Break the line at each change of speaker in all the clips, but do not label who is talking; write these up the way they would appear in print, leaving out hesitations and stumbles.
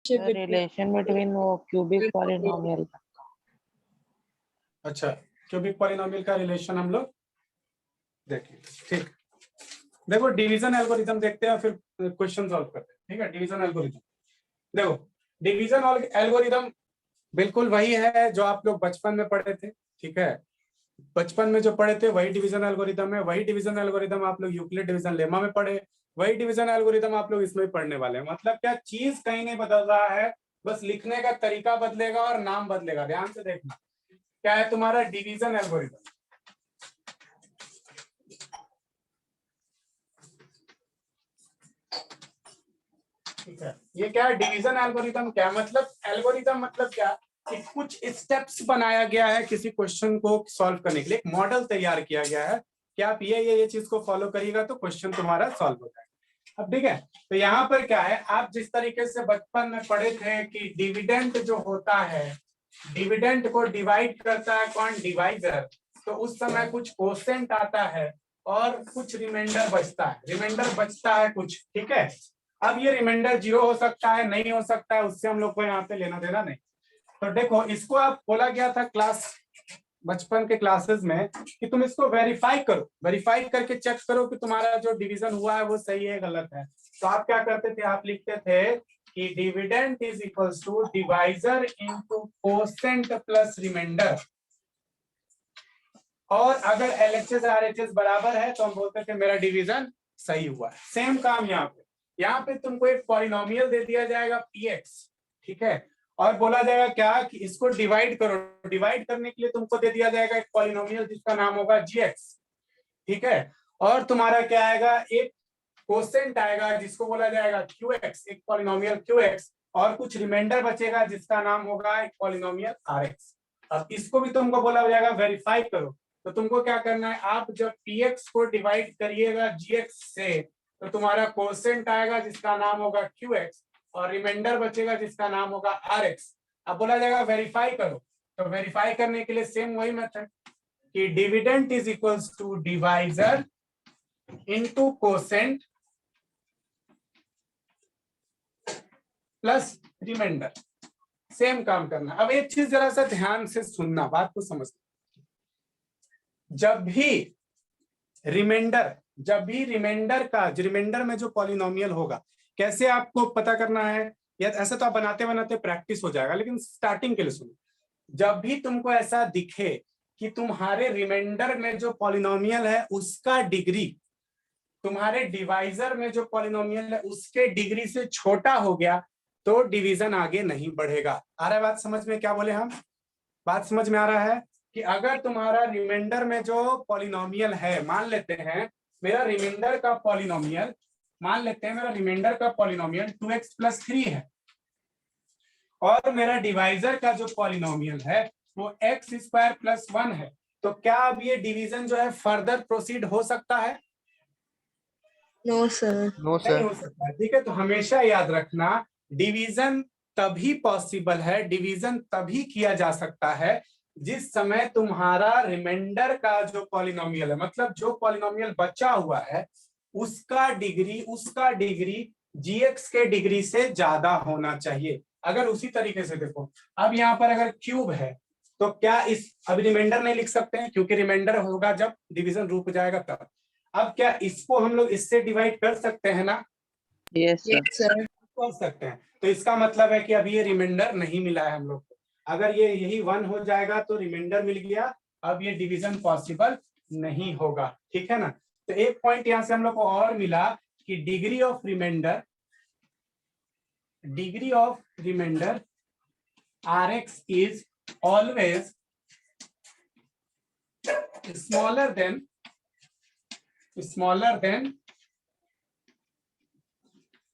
Relation between वो cubic polynomial.
अच्छा, cubic polynomial का रिलेशन हम लोग देखेंगे। ठीक, देखो डिवीजन एल्गोरिथम देखते हैं फिर क्वेश्चन सॉल्व करते हैं। ठीक है, डिवीजन एल्गोरिथम देखो, डिवीजन एल्गोरिथम बिल्कुल वही है जो आप लोग बचपन में पढ़े थे। ठीक है, बचपन में जो पढ़े थे वही डिवीजन एल्गोरिथम है। वही डिवीजन एल्गोरिथम आप लोग यूक्लिड डिवीजन लेमा में पढ़े, वही डिवीजन एल्गोरिथम आप लोग इसमें पढ़ने वाले हैं। मतलब क्या, चीज कहीं नहीं बदल रहा है, बस लिखने का तरीका बदलेगा और नाम बदलेगा। ध्यान से देखना, क्या है तुम्हारा डिवीजन एल्गोरिथम। ठीक है, ये क्या है डिवीजन एल्गोरिथम। क्या मतलब एल्गोरिथम, मतलब क्या कि कुछ स्टेप्स बनाया गया है किसी क्वेश्चन को सॉल्व करने के लिए, एक मॉडल तैयार किया गया है कि आप ये चीज को फॉलो करिएगा तो क्वेश्चन तुम्हारा सॉल्व हो जाएगा। अब ठीक है, तो यहाँ पर क्या है, आप जिस तरीके से बचपन में पढ़े थे कि डिविडेंड जो होता है, डिविडेंड को डिवाइड करता है कौन, डिवाइजर। तो उस समय कुछ कोसेंट आता है और कुछ रिमाइंडर बचता है, रिमाइंडर बचता है कुछ। ठीक है, अब ये रिमाइंडर 0 हो सकता है, नहीं हो सकता है, उससे हम लोग को यहाँ पे लेना देना नहीं। तो देखो, इसको आप बोला गया था क्लास बचपन के क्लासेस में कि तुम इसको वेरीफाई करो, वेरीफाई करके चेक करो कि तुम्हारा जो डिवीजन हुआ है वो सही है गलत है। तो आप क्या करते थे, आप लिखते थे कि dividend is equals to divisor into quotient plus remainder. और अगर एलएचएस आरएचएस बराबर है तो हम बोलते थे मेरा डिवीजन सही हुआ है। सेम काम यहाँ पे तुमको एक पॉलिनोमियल दे दिया जाएगा px। ठीक है, और बोला जाएगा क्या कि इसको डिवाइड करो। डिवाइड करने के लिए तुमको दे दिया जाएगा एक पॉलिनोमियल जिसका नाम होगा gx। ठीक है, और तुम्हारा क्या आएगा, एक कोसेंट आएगा जिसको बोला जाएगा qx, एक पॉलिनोमियल qx, और कुछ रिमाइंडर बचेगा जिसका नाम होगा एक पॉलिनोमियल rx। अब इसको भी तुमको बोला जाएगा वेरीफाई करो। तो तुमको क्या करना है, आप जब px को डिवाइड करिएगा gx से तो तुम्हारा कोसेंट आएगा जिसका नाम होगा qx, और रिमाइंडर बचेगा जिसका नाम होगा rx। अब बोला जाएगा वेरीफाई करो, तो वेरीफाई करने के लिए सेम वही मेथड कि dividend is equals to divisor into quotient plus remainder. Same काम करना। अब एक चीज जरा सा ध्यान से सुनना, बात को समझना। जब भी रिमाइंडर का रिमाइंडर में जो पॉलिनोमियल होगा, कैसे आपको पता करना है, या ऐसा तो आप बनाते बनाते प्रैक्टिस हो जाएगा, लेकिन स्टार्टिंग के लिए सुनो। जब भी तुमको ऐसा दिखे कि तुम्हारे रिमाइंडर में जो पॉलिनोमियल है उसका डिग्री तुम्हारे डिवाइजर में जो पॉलिनोमियल है उसके डिग्री से छोटा हो गया, तो डिवीजन आगे नहीं बढ़ेगा। आ रहा है बात समझ में, क्या बोले हम, बात समझ में आ रहा है कि अगर तुम्हारा रिमाइंडर में जो पॉलिनोमियल है, मान लेते हैं मेरा रिमाइंडर का पॉलिनोमियल, मान लेते हैं मेरा रिमाइंडर का पॉलिनोमियल 2x प्लस 3 है, और मेरा डिवाइजर का जो पॉलिनोमियल है वो x स्क्वायर प्लस 1 है, तो क्या अब ये डिवीजन जो है फर्दर प्रोसीड हो सकता है?
नो सर,
नहीं हो सकता है। ठीक है, तो हमेशा याद रखना, डिवीजन तभी पॉसिबल है, डिवीजन तभी किया जा सकता है जिस समय तुम्हारा रिमाइंडर का जो पॉलिनोमियल है, मतलब जो पॉलिनोमियल बचा हुआ है उसका डिग्री gx के डिग्री से ज्यादा होना चाहिए। अगर उसी तरीके से देखो, अब यहाँ पर अगर क्यूब है तो क्या इस, अभी रिमाइंडर नहीं लिख सकते हैं क्योंकि रिमाइंडर होगा जब डिवीजन रुक जाएगा तब। अब क्या इसको हम लोग इससे डिवाइड कर सकते हैं ना?
Yes sir.
कर सकते हैं। तो इसका मतलब है कि अभी ये रिमाइंडर नहीं मिला है हम लोग को। अगर ये यही 1 हो जाएगा तो रिमाइंडर मिल गया, अब ये डिवीजन पॉसिबल नहीं होगा। ठीक है ना, तो एक पॉइंट यहां से हम लोग को और मिला कि degree of remainder rx is always smaller than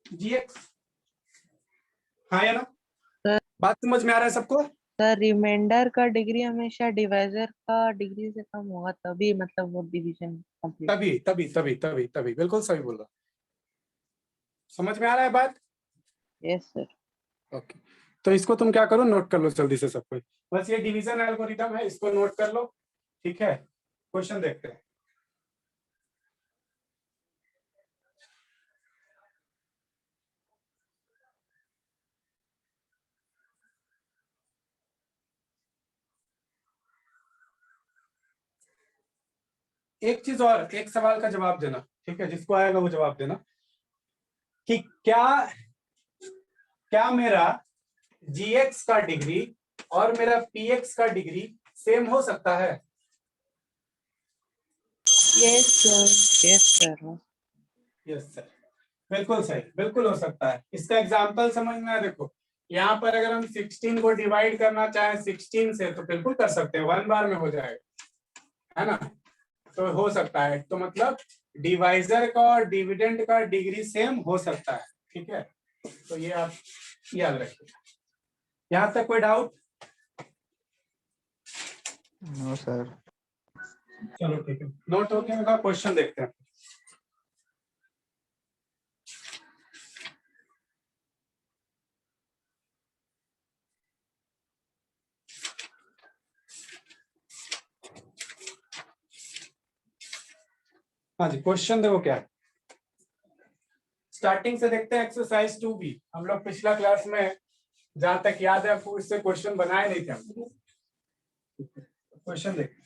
gx। हाँ या ना, बात समझ में आ रहा है सबको?
सर रिमाइंडर का डिग्री हमेशा डिवाइजर का डिग्री से कम होगा, तभी मतलब वो डिवीजन कंप्लीट।
तभी बिल्कुल सही बोल रहा। समझ में आ रहा है बात?
Yes sir.
ओके, तो इसको तुम क्या करो, नोट कर लो जल्दी से सब कोई। बस ये डिवीजन एल्गोरिथम है, इसको नोट कर लो। ठीक है, क्वेश्चन देखते हैं। एक चीज और, एक सवाल का जवाब देना, ठीक है, जिसको आएगा वो जवाब देना कि क्या मेरा gx का डिग्री और मेरा px का डिग्री सेम हो सकता है?
Yes, sir.
Yes sir.
Yes sir, बिल्कुल सही, बिल्कुल हो सकता है। इसका एग्जांपल समझ में आया? देखो यहाँ पर अगर हम 16 को डिवाइड करना चाहें 16 से तो बिल्कुल कर सकते हैं, 1 बार में हो जाएगा, है ना? तो हो सकता है, तो मतलब डिवाइजर का और डिविडेंड का डिग्री सेम हो सकता है, ठीक है? तो ये आप याद रखिएगा। यहाँ तक कोई डाउट?
No sir.
चलो ठीक है, नोट हो गया, क्वेश्चन देखते हैं। हाँ जी, क्वेश्चन देखो क्या है। स्टार्टिंग से देखते हैं एक्सरसाइज 2B। हम लोग पिछला क्लास में जहां तक याद है आपको इससे क्वेश्चन बनाए नहीं थे हम। क्वेश्चन देखते हैं।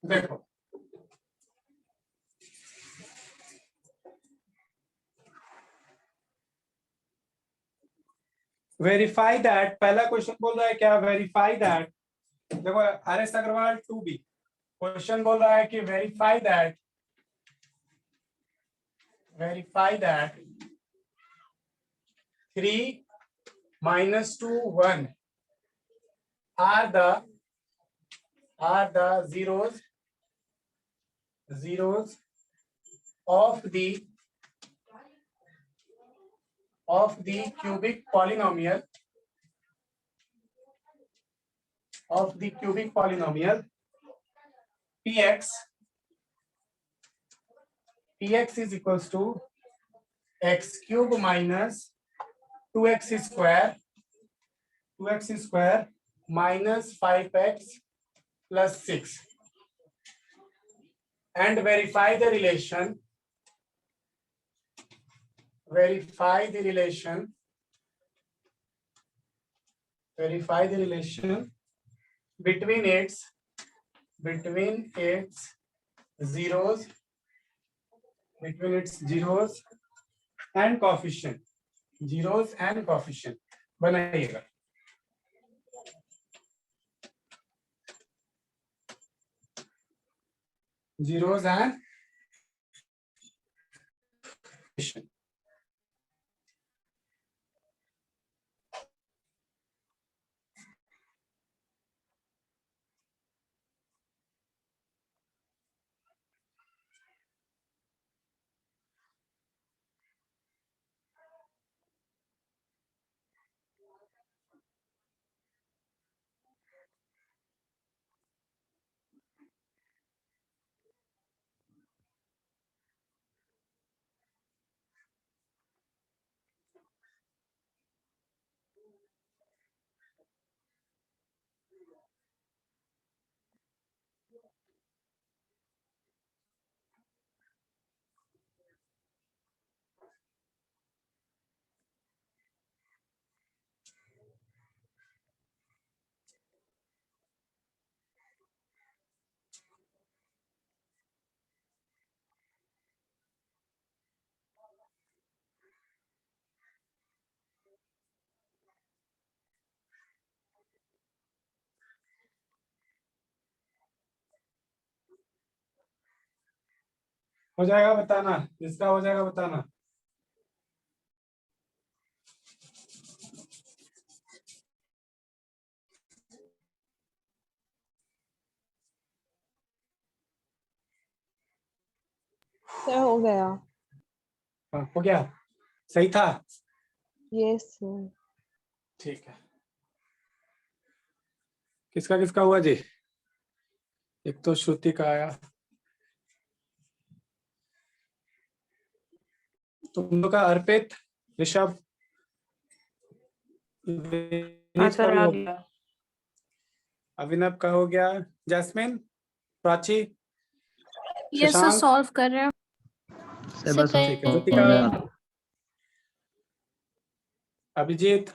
देखो वेरीफाई दैट, पहला क्वेश्चन बोल रहा है क्या? वेरीफाई दैट, देखो RS अग्रवाल 2B क्वेश्चन बोल रहा है कि verify that 3 - 2 1 are the zeros of the cubic polynomial px is equals to x cube minus 2x square minus 5x plus 6, and verify the relation between its zeros and coefficient, बनाइएगा। zeros and coefficient। हो जाएगा बताना, जिसका हो जाएगा बताना।
Sir हो गया।
हाँ, हो गया, सही था।
Yes sir.
ठीक है, किसका किसका हुआ जी? एक तो श्रुति का आया, तुम लोग का अर्पित, ऋषभ, विनीत का भी हो गया, अभिनव का हो गया, Jasmine, Prachi,
yes sir,
Shashank,
solve कर रहे हैं।
बस
ठीक है,
हो
ज्योतिका,
गया।
अभिजीत,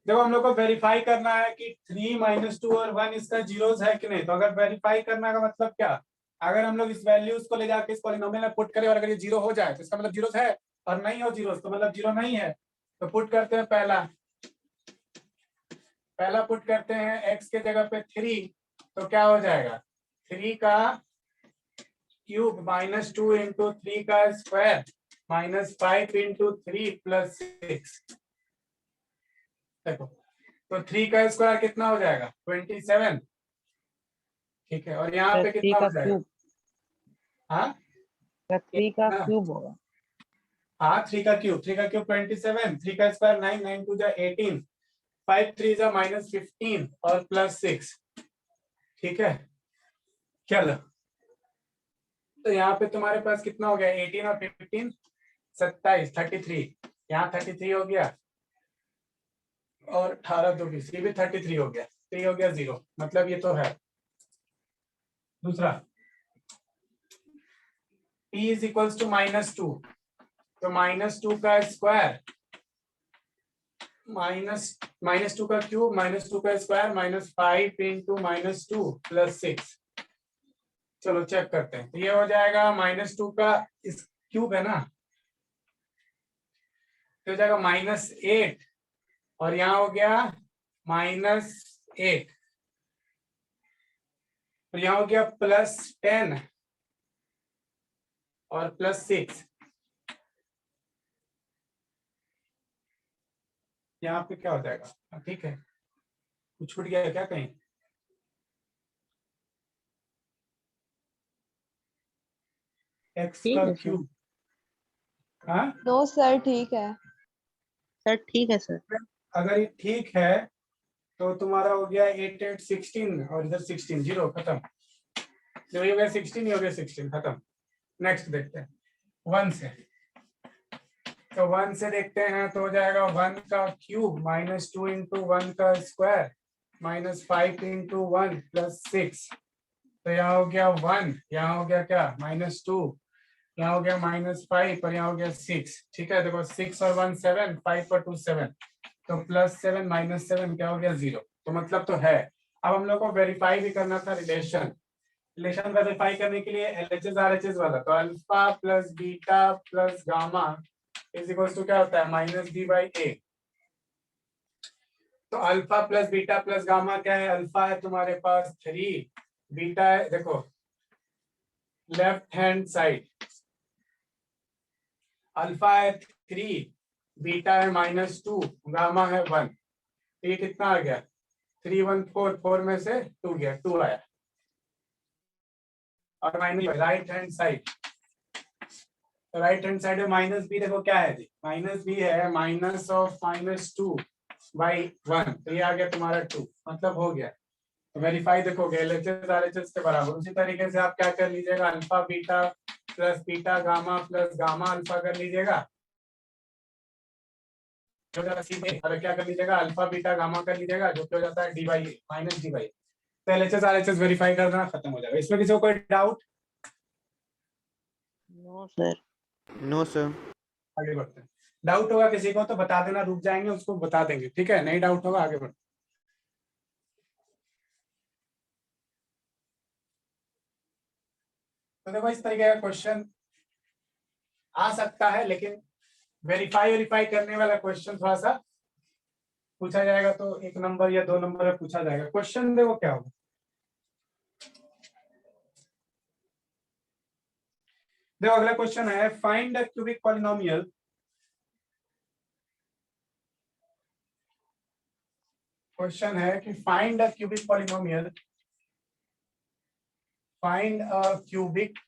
देखो हम लोग को वेरीफाई करना है कि 3 -2 और 1 इसका जीरोस है कि नहीं। तो अगर वेरीफाई करने का मतलब क्या, अगर हम लोग इस वैल्यूज को ले जाके इस पॉलिनोमियल में पुट करें और अगर ये जीरो हो जाए तो इसका मतलब जीरोस है, और नहीं हो जीरोस तो मतलब जीरो नहीं है। तो पुट करते हैं, पहला पुट करते हैं x के जगह पे 3, तो क्या हो जाएगा 3 का क्यूब -2 इंटू 3 का स्क्वायर -5 इंटू 3 प्लस 6। देखो तो 3 का स्क्वायर कितना हो जाएगा 27, ठीक है, और यहाँ पे
3
कितना
का
हो जाएगा,
क्यूब,
हाँ
3 का
हाँ
क्यूब होगा।
हाँ 3 का क्यूब 27, 3 का स्क्वायर 9, 9 2 18, 5 3 -15 और प्लस 6, ठीक है। चलो तो यहाँ पे तुम्हारे पास कितना हो गया 18 और 15 27, 33, यहाँ 33 हो गया और 18 2 20, ये भी 33 हो गया, तो ये हो गया 0, मतलब ये तो है। दूसरा p इज इक्वल्स टू -2, तो -2 का स्क्वायर -2 का क्यूब -2 का स्क्वायर -5 इंटू -2 प्लस 6। चलो चेक करते हैं, तो ये हो जाएगा -2 का इस क्यूब है ना, तो हो जाएगा -8 और यहाँ हो गया -8, और यहाँ हो गया +10 और प्लस 6। यहाँ पे क्या हो जाएगा, ठीक है, कुछ छूट गया है क्या कहीं, x
ठीक
का
है सर।
क्यूब, हाँ
नो सर ठीक है।
सर ठीक है सर।
अगर ये ठीक है तो तुम्हारा हो गया 8 8 16 और इधर 16, 0 खत्म, जो ये हो गया 16, ये हो गया 16, खत्म। नेक्स्ट देखते हैं 1 से, तो 1 से देखते हैं तो हो जाएगा 1 का क्यूब -2 इंटू 1 का स्क्वायर -5 इंटू 1 प्लस 6, तो यहाँ हो गया 1, यहाँ हो गया क्या -2, यहाँ हो गया -5 और यहाँ हो गया 6, ठीक है। देखो 6 और 1 7, 5 और 2 7, तो +7 -7 क्या हो गया 0, तो मतलब तो है। अब हम लोग को वेरीफाई भी करना था रिलेशन वेरीफाई करने के लिए LHS RHS वाला, तो alpha plus beta plus gamma is equal to क्या होता है -b/a। तो alpha plus beta plus gamma क्या है, अल्फा है तुम्हारे पास 3, बीटा है देखो लेफ्ट हैंड साइड, अल्फा है 3, बीटा है -2, गामा है 1, तो ये कितना आ गया 3 1 4, 4 में से 2 गया, 2 आया, और माइनस राइट हैंड साइड, तो राइट हैंड साइड में -b देखो क्या है जी, -b है -2/1, तो ये आ गया तुम्हारा 2, मतलब हो गया। तो वेरीफाई देखोगे LHS RHS के बराबर, उसी तरीके से आप क्या कर लीजिएगा alpha beta plus beta gamma plus gamma alpha कर लीजिएगा, जो जाता है सीधे, और क्या कर लीजिएगा अल्फा बीटा गामा कर लीजिएगा, जो कि हो जाता है d/a -d/a। तो LHS RHS वेरीफाई करना खत्म हो जाएगा। इसमें किसी को कोई doubt?
No sir.
No sir.
आगे बढ़ते हैं, डाउट होगा किसी को तो बता देना, रुक जाएंगे उसको बता देंगे, ठीक है, नहीं डाउट होगा आगे बढ़ते। तो देखो इस तरीके का क्वेश्चन आ सकता है, लेकिन वेरीफाई करने वाला क्वेश्चन थोड़ा सा पूछा जाएगा तो 1 नंबर या 2 नंबर में पूछा जाएगा। क्वेश्चन देखो क्या होगा, देखो अगला क्वेश्चन है find the cubic polynomial, question है कि find a cubic polynomial, find a cubic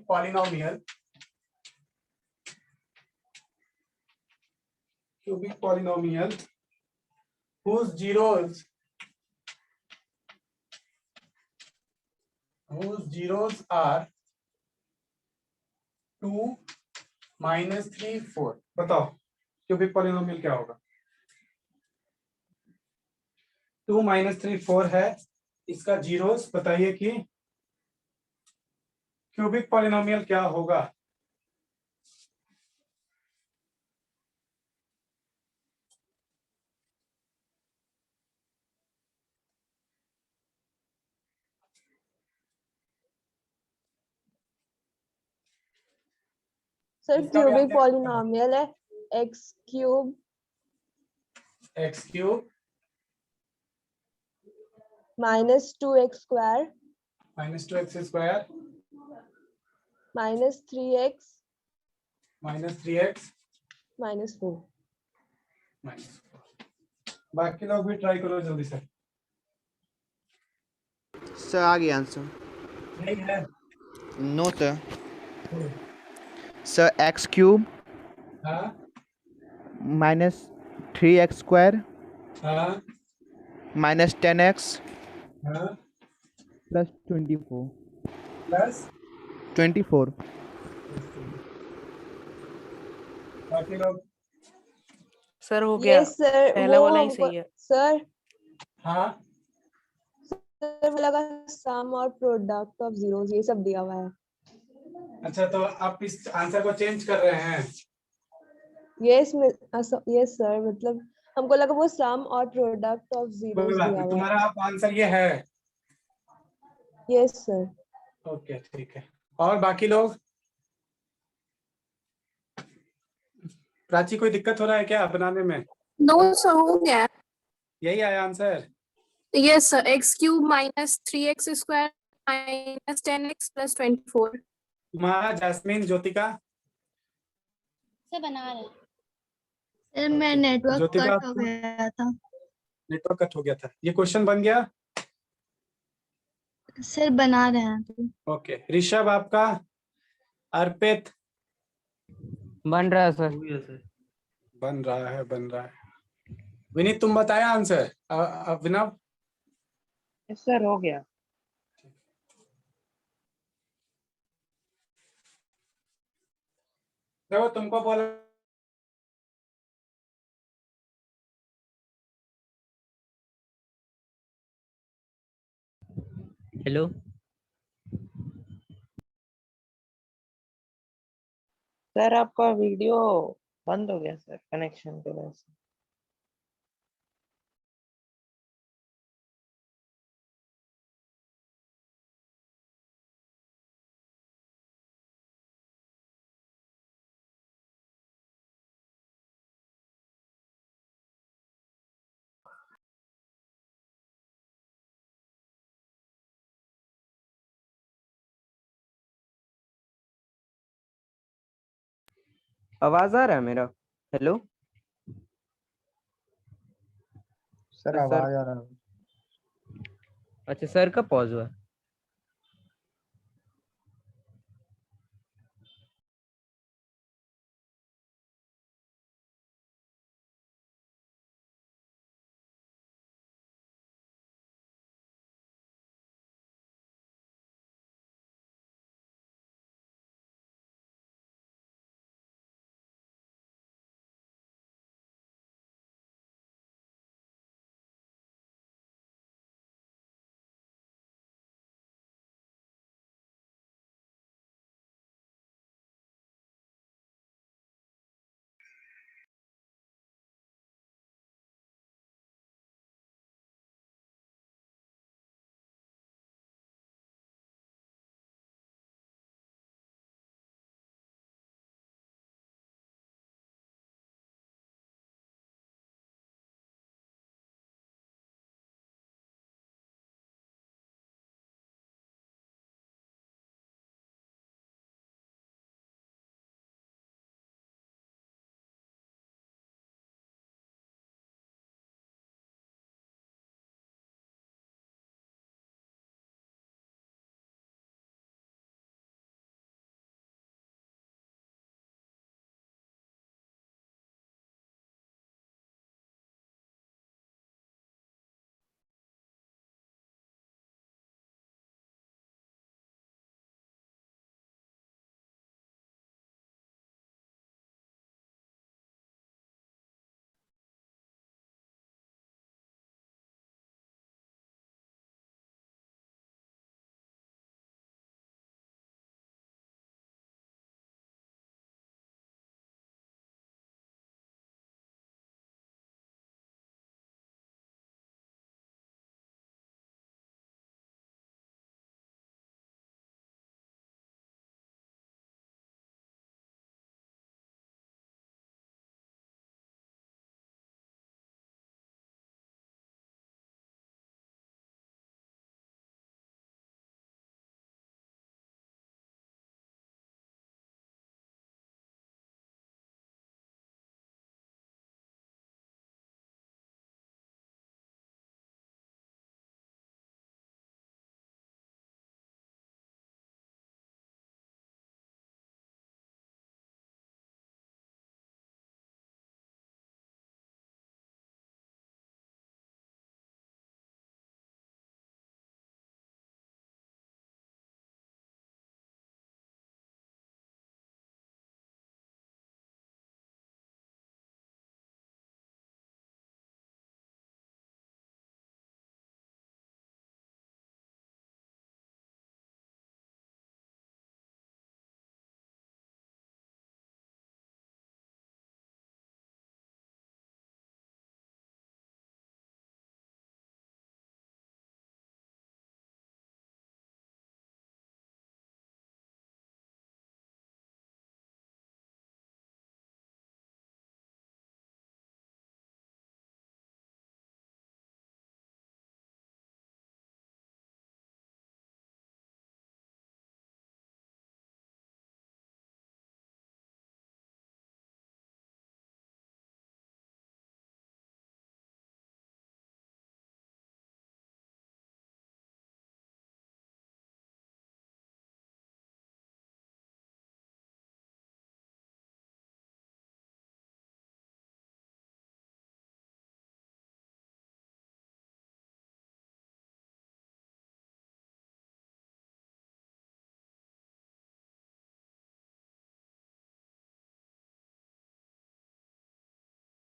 polynomial, cubic polynomial whose zeros are 2 -3 4। बताओ क्यूबिक पॉलिनोमियल क्या होगा। 2 - 3 4 है, इसका जीरोस बताइए कि क्यूबिक पॉलिनोमियल क्या होगा।
सर
इसका भी
क्यूबिक
आपने
पॉलिनोमियल है x cube
x cube
-2x²
-2x square
-3x
-3x
-4।
बाकी लोग भी ट्राई करो जल्दी से।
सर आ गया आंसर।
नहीं है।
No sir. Sir x cube
हाँ
-3x²
हाँ
-10x
हाँ
+24
प्लस
24।
बाकी लोग।
सर हो गया,
ये सर
पहला
वो
वाला ही
हमको
सही है।
सर
हाँ
सर वो लगा सम और प्रोडक्ट ऑफ जीरोस ये सब दिया हुआ है।
अच्छा, तो आप इस आंसर को चेंज कर रहे हैं।
यस यस सर, मतलब हमको लगा वो सम और प्रोडक्ट ऑफ
कोई
जीरोस
बात
दिया
नहीं,
हुआ
तुम्हारा
है।
आप आंसर ये है।
Yes sir.
ओके ठीक है। और बाकी लोग, प्राची कोई दिक्कत हो रहा है क्या बनाने में?
नो सर, हो गया।
यही आया answer.
Yes sir, x³ -3x² -10x +24।
तुम्हारा जैस्मिन, ज्योतिका?
से बना रहे हैं।
सर मैं नेटवर्क
ज्योतिका
कट हो गया था।
नेटवर्क कट हो गया था, ये क्वेश्चन बन गया।
सर बना रहे हैं।
ओके, ऋषभ आपका? अर्पित?
बन रहा है सर।
बन रहा है। विनीत तुम बताया आंसर? अभिनव?
यस सर हो गया।
देखो तुमको बोला
हेलो।
सर आपका वीडियो बंद हो गया सर, कनेक्शन की वजह से।
आवाज आ रहा है मेरा? Hello
sir
sir.
आवाज आ रहा है।
अच्छा, सर का पॉज हुआ।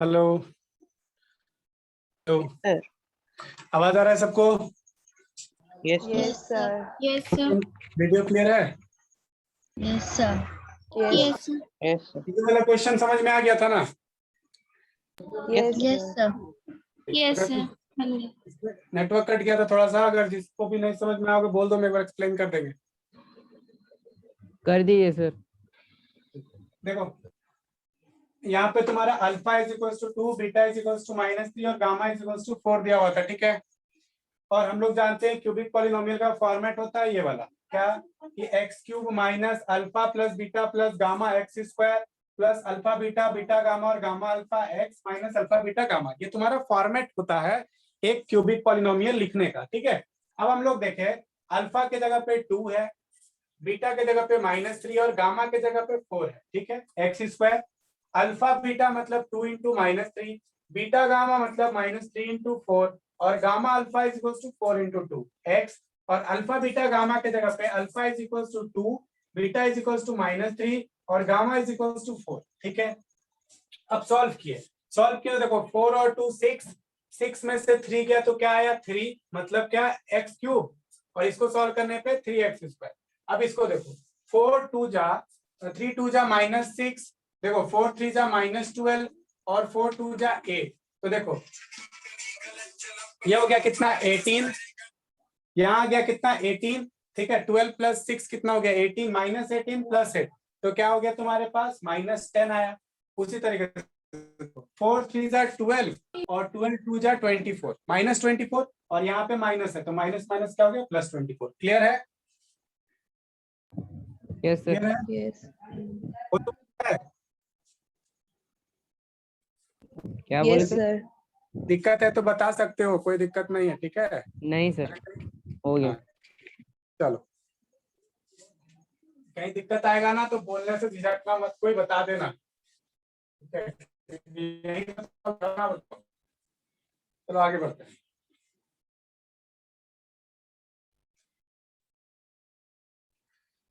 Hello hello,
sir.
आवाज आ रहा है सबको?
Yes
yes sir.
Yes sir.
Video clear है?
Yes sir.
Yes
yes sir.
Yes sir.
ये वाला क्वेश्चन समझ में आ गया था ना?
Yes
yes sir.
Yes sir.
Network cut गया था थोड़ा सा, अगर जिसको भी नहीं समझ में आओगे बोल दो, मैं एक बार एक्सप्लेन कर देंगे।
कर दिए सर।
देखो यहाँ पे तुम्हारा alpha is equal to 2, beta is equal to -3 और गामा इज इक्वल टू 4 दिया हुआ था, ठीक है। और हम लोग जानते हैं क्यूबिक पॉलिनोमियल का फॉर्मेट होता है ये वाला, क्या कि x cube minus alpha plus beta plus gamma x square plus alpha beta beta gamma और gamma alpha x minus alpha beta gamma, ये तुम्हारा फॉर्मेट होता है एक क्यूबिक पॉलिनोमियल लिखने का, ठीक है। अब हम लोग देखें, अल्फा के जगह पे 2 है, बीटा के जगह पे -3 और गामा के जगह पे 4 है, ठीक है। एक्स स्क्वायर अल्फा बीटा मतलब 2 इंटू -3, बीटा गामा मतलब -3 इंटू 4 और gamma alpha is equal to 4 into 2 x, और अल्फा बीटा गामा के जगह पे alpha is equal to 2, beta is equal to -3 और गामा इज इक्वल टू 4, ठीक है। अब सॉल्व किए तो देखो 4 और 2 6 में से 3 गया तो क्या आया 3, मतलब क्या एक्स क्यूब, और इसको सॉल्व करने पे 3x स्क्वायर। अब इसको देखो 4 2 जा 3 2 जा -6, देखो 4 3 जा -12 और 4 2 जा 8, तो देखो ये हो गया कितना 18, यहाँ आ गया कितना 18, ठीक है। 12 प्लस 6 कितना हो गया 18, -18 प्लस 8 तो क्या हो गया तुम्हारे पास -10 आया। उसी तरीके से 4 3 जा 12 और 12 2 जा 24, -24 और यहाँ पे माइनस है तो माइनस माइनस क्या हो गया +24। क्लियर है?
Yes sir.
क्लियर है?
यस
वो तो है।
क्या बोले
यस
सर?
सर।
दिक्कत है तो बता सकते हो, कोई दिक्कत नहीं है, ठीक है।
नहीं सर, हो गया।
हाँ, चलो कहीं दिक्कत आएगा ना तो बोलने से झिझकना मत, कोई बता देना, ठीक है। यही बताओ। चलो आगे बढ़ते हैं।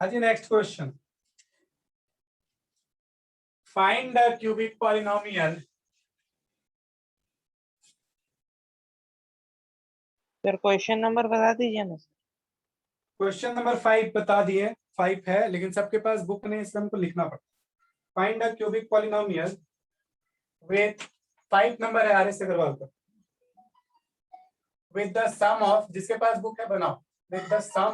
हाँ जी, next question, find the cubic polynomial.
Sir question number बता दीजिए ना।
क्वेश्चन नंबर 5 बता दिए, 5 है लेकिन सबके पास बुक नहीं, इसलिए हमको लिखना पड़ता है। Find the cubic polynomial with 5 number है आर.एस. अग्रवाल का, विद द सम ऑफ, जिसके पास बुक है बनाओ, with the sum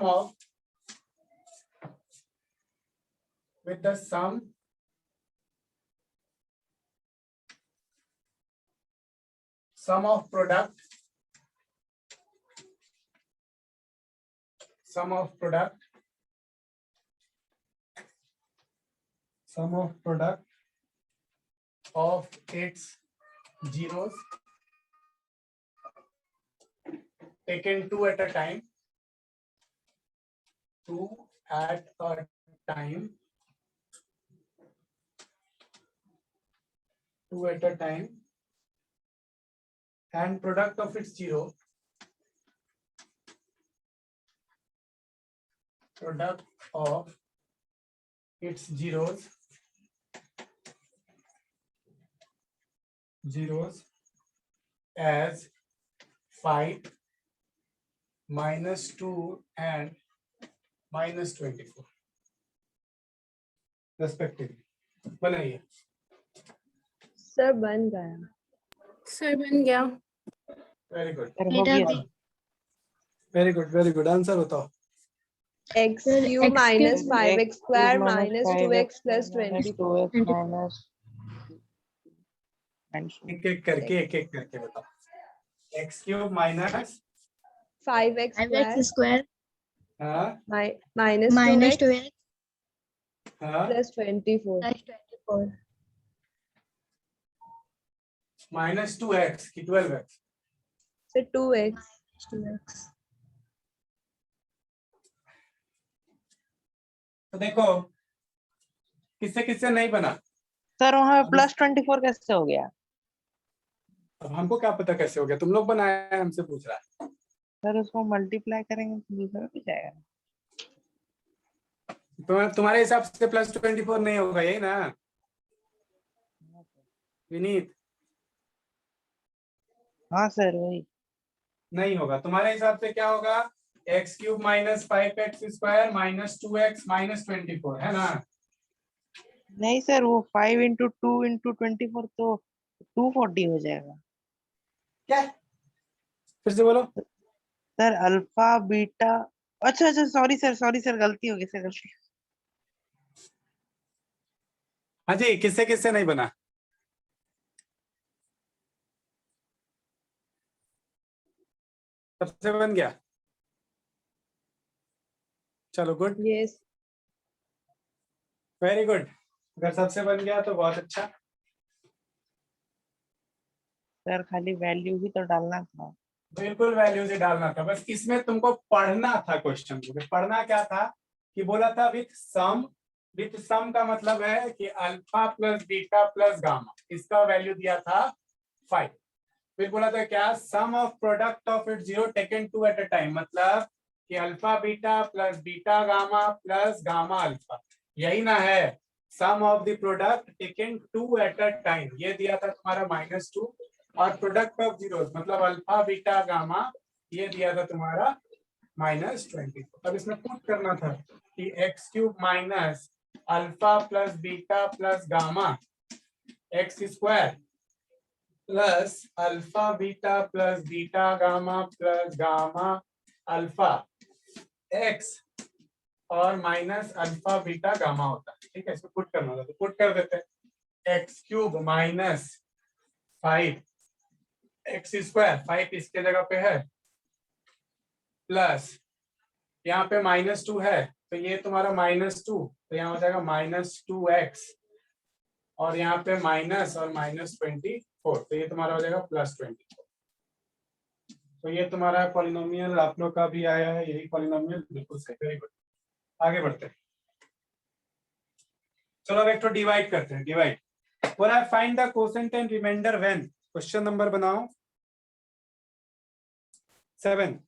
of product of its zeros taken two at a time, and product of its zeros as 5, -2 and -24 respectively। बनाइए।
Sir बन गया।
Sir बन गया।
वेरी गुड,
सर हो गया सर।
Very good. आंसर बताओ।
X
Sir,
cube
x
minus
cube
5x square
-5x
-2x +
-2x
24।
एक एक करके बताओ। X cube minus
5x
5x
square
square
-2x
-2x
+ 24।
plus 24
-2x की 12x।
Sir 2x
2x।
तो देखो किससे किससे नहीं बना,
सर वहाँ पे +24 कैसे हो गया?
अब हमको क्या पता कैसे हो गया, तुम लोग बनाए हैं, हमसे पूछ रहा है।
सर उसको मल्टीप्लाई करेंगे तो दूसरा भी जाएगा।
तुम्हारे हिसाब से +24 नहीं होगा, यही ना विनीत?
हाँ सर वही।
नहीं होगा, तुम्हारे हिसाब से क्या होगा? X cube minus 5x² minus 2x minus 24 है ना?
नहीं सर, वो 5 इंटू 2 इंटू 24 तो 240 हो जाएगा।
क्या? फिर से बोलो।
सर अल्फा बीटा, अच्छा अच्छा, सॉरी सर, गलती हो गई सर, गलती।
हाँ जी, किससे किससे नहीं बना? सबसे बन गया? चलो गुड,
Yes.
Very good. अगर सबसे बन गया तो बहुत अच्छा।
सर खाली वैल्यू ही तो डालना था।
बिल्कुल वैल्यूज ही डालना था, बस इसमें तुमको पढ़ना था क्वेश्चन को। पढ़ना क्या था कि बोला था विथ सम। विथ सम का मतलब है कि alpha plus beta plus gamma, इसका वैल्यू दिया था 5। फिर बोला था क्या? Sum of product of it zero taken 2 at a time, मतलब कि alpha beta plus beta gamma plus gamma alpha, यही ना है sum of the product taken 2 at a time. ये दिया था तुम्हारा -2, और प्रोडक्ट ऑफ जीरोस मतलब अल्फा बीटा गामा, ये दिया था तुम्हारा -20। अब इसमें पुट करना था कि x cube minus alpha plus beta plus gamma x square plus alpha beta plus beta gamma plus gamma alpha x और माइनस अल्फा बीटा गामा होता है। ठीक है, इसको पुट करना होता है, तो पुट कर देते हैं। X cube minus 5 x square, 5 इसके जगह पे है, प्लस यहाँ पे -2 है तो ये तुम्हारा -2, तो यहाँ हो जाएगा -2x, और यहाँ पे माइनस और -24, तो ये तुम्हारा हो जाएगा +24। तो ये तुम्हारा पॉलिनोमियल आप लोग का भी आया है, यही पॉलिनोमियल, बिल्कुल सही, वेरी गुड। आगे बढ़ते हैं। चलो अब एक तो डिवाइड करते हैं, डिवाइड। और I find the quotient and remainder when, question number बनाओ 7।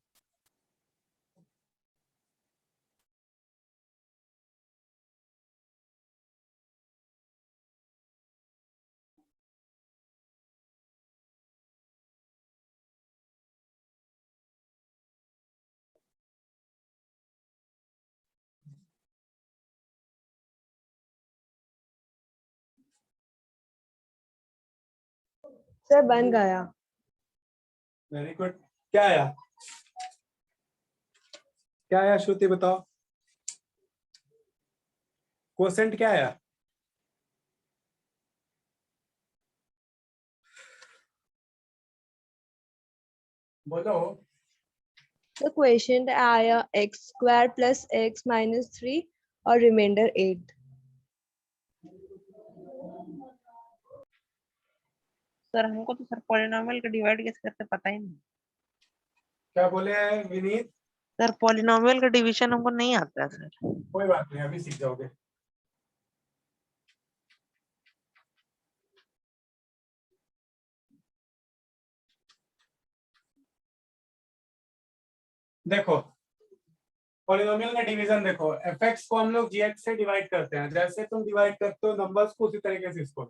Sir बन गया।
Very good. क्या आया? क्या आया श्रुति, बताओ। कोसेंट क्या आया? बोलो।
The quotient आया x² plus x minus 3 और remainder 8।
सर हमको तो सर पॉलिनोमियल का डिवाइड कैसे करते पता ही नहीं।
क्या बोले हैं विनीत?
सर पॉलिनोमियल का डिवीजन हमको नहीं आता है सर।
कोई बात नहीं, अभी सीख जाओगे। देखो पॉलिनोमियल का डिवीजन देखो, एफ को हम लोग जी से डिवाइड करते हैं, जैसे तुम डिवाइड करते हो नंबर्स को उसी तरीके से इसको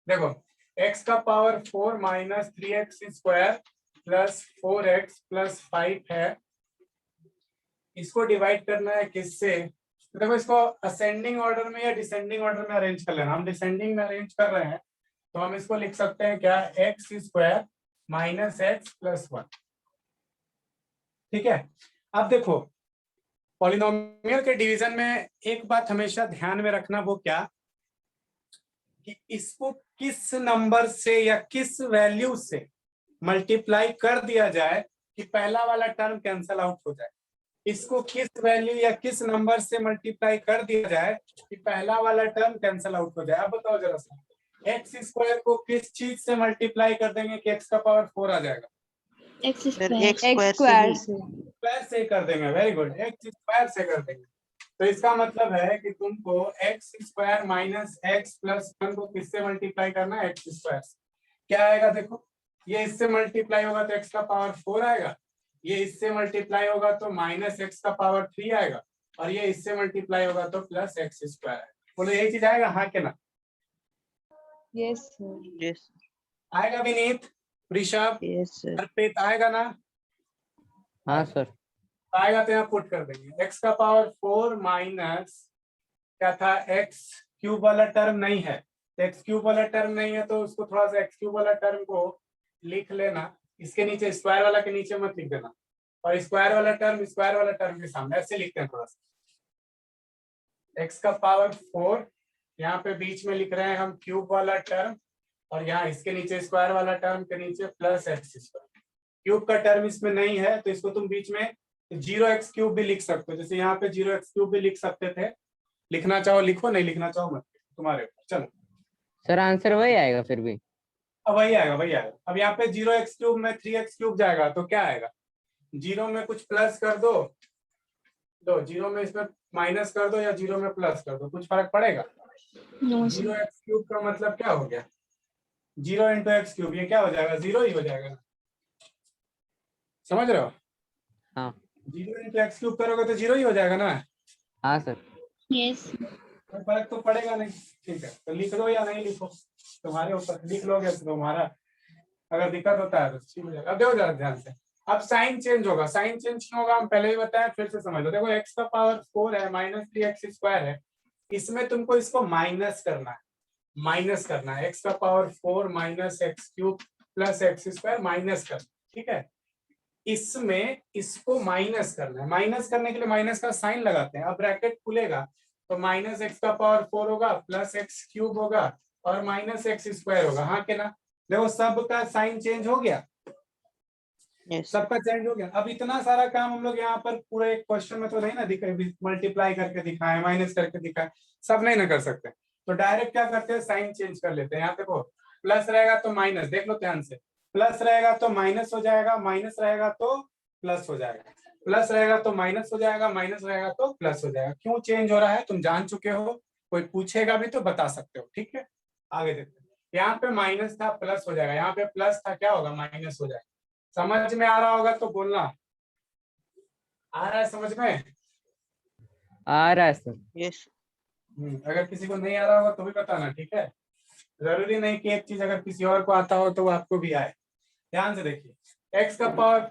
देखो। x का power 4 minus 3x² plus 4x plus 5 है, इसको डिवाइड करना है किससे? देखो इसको असेंडिंग ऑर्डर में या डिसेंडिंग ऑर्डर में अरेंज कर लेना। हम डिसेंडिंग में अरेंज कर रहे हैं तो हम इसको लिख सकते हैं क्या? x² minus x plus 1। ठीक है, अब देखो पॉलिनोमियल के डिवीजन में एक बात हमेशा ध्यान में रखना, वो क्या कि इसको किस नंबर से या किस वैल्यू से मल्टीप्लाई कर दिया जाए कि पहला वाला टर्म कैंसल आउट हो जाए। इसको किस वैल्यू या किस नंबर से मल्टीप्लाई कर दिया जाए कि पहला वाला टर्म कैंसल आउट हो जाए। अब बताओ जरा सा, x² को किस चीज से मल्टीप्लाई कर देंगे कि x का पावर 4 आ जाएगा?
X
sir
square.
x² से।
स्क्वायर से कर देंगे, वेरी गुड, x² से कर देंगे। तो इसका मतलब है कि तुमको x² माइनस x प्लस 1 को किससे मल्टीप्लाई करना है? x² से। क्या आएगा देखो, ये इससे मल्टीप्लाई होगा तो x का पावर 4 आएगा, ये इससे मल्टीप्लाई होगा तो माइनस x का पावर 3 आएगा, और ये इससे मल्टीप्लाई होगा तो प्लस x² आएगा। बोलो यही चीज आएगा, हाँ के ना?
Yes sir।
यस।
आएगा विनीत? Rishabh,
yes sir.
अर्पित आएगा ना?
हाँ सर।
आएगा तो यहाँ पुट कर देंगे। x का पावर 4 माइनस क्या था, x क्यूब वाला टर्म नहीं है, x क्यूब वाला टर्म नहीं है तो उसको थोड़ा सा x क्यूब वाला टर्म को लिख लेना, इसके नीचे स्क्वायर वाला के नीचे मत लिख देना, और स्क्वायर वाला टर्म के सामने ऐसे लिखते हैं थोड़ा सा। x का पावर 4 यहाँ पे बीच में लिख रहे हैं हम क्यूब वाला टर्म, और यहाँ इसके नीचे स्क्वायर वाला टर्म के नीचे प्लस एक्स स्क्वायर। क्यूब का टर्म इसमें नहीं है तो इसको तुम बीच में 0x क्यूब भी लिख सकते हो, जैसे यहाँ पे 0x क्यूब भी लिख सकते थे। लिखना चाहो लिखो, नहीं लिखना चाहो मत, तुम्हारे ऊपर। चलो
सर आंसर वही आएगा फिर भी।
अब वही आएगा। अब यहाँ पे 0x क्यूब में 3x क्यूब जाएगा तो क्या आएगा, 0 में कुछ प्लस कर दो, 0 में इसमें माइनस कर दो या 0 में प्लस कर दो, कुछ फर्क पड़ेगा? 0x क्यूब का मतलब क्या हो गया, 0 इंटू एक्स क्यूब, ये क्या हो जाएगा, 0 ही हो जाएगा ना, समझ रहे हो?
हाँ
0 इंटू एक्स क्यूब करोगे तो 0 ही हो जाएगा ना।
हाँ सर।
यस।
कोई फर्क तो पड़ेगा नहीं। ठीक है, तो लिख दो या नहीं लिखो, तुम्हारे ऊपर। लिख लोगे तो तुम्हारा, अगर दिक्कत होता है तो ठीक हो जाएगा। अब देखो जरा ध्यान से, अब साइन चेंज होगा। साइन चेंज क्यों होगा हम पहले ही बताया, फिर से समझ लो। देखो x का पावर 4 है माइनस 3x स्क्वायर है, इसमें तुमको इसको माइनस करना है, x का power 4 minus x cube plus x square minus करना, ठीक है? इसमें इसको माइनस करना है। माइनस करने के लिए माइनस का साइन लगाते हैं। अब ब्रैकेट खुलेगा तो माइनस एक्स का पावर 4 होगा प्लस एक्स क्यूब होगा और माइनस एक्स स्क्वायर होगा, हाँ के ना? देखो सबका साइन चेंज हो गया, सबका चेंज हो गया। अब इतना सारा काम हम लोग यहाँ पर पूरे एक क्वेश्चन में तो नहीं ना दिखाए, मल्टीप्लाई करके दिखाए, माइनस करके दिखाए, सब नहीं ना कर सकते। तो डायरेक्ट क्या करते हैं, साइन चेंज कर लेते हैं। यहाँ देखो प्लस रहेगा तो माइनस, देख लो ध्यान से, प्लस रहेगा तो माइनस हो जाएगा, माइनस रहेगा तो प्लस हो जाएगा, प्लस रहेगा तो माइनस हो जाएगा, माइनस रहेगा तो प्लस हो जाएगा। क्यों चेंज हो रहा है तुम जान चुके हो, कोई पूछेगा भी तो बता सकते हो, ठीक है? आगे देखते हैं। यहाँ पे माइनस था प्लस हो जाएगा, यहाँ पे प्लस था क्या होगा, माइनस हो जाएगा। समझ में आ रहा होगा तो बोलना, आ रहा है समझ में?
आ रहा है सर।
यस।
अगर किसी को नहीं आ रहा होगा तो भी बताना, ठीक है? जरूरी नहीं कि एक चीज अगर किसी और को आता हो तो वो आपको भी आए। ध्यान से देखिए, x का पावर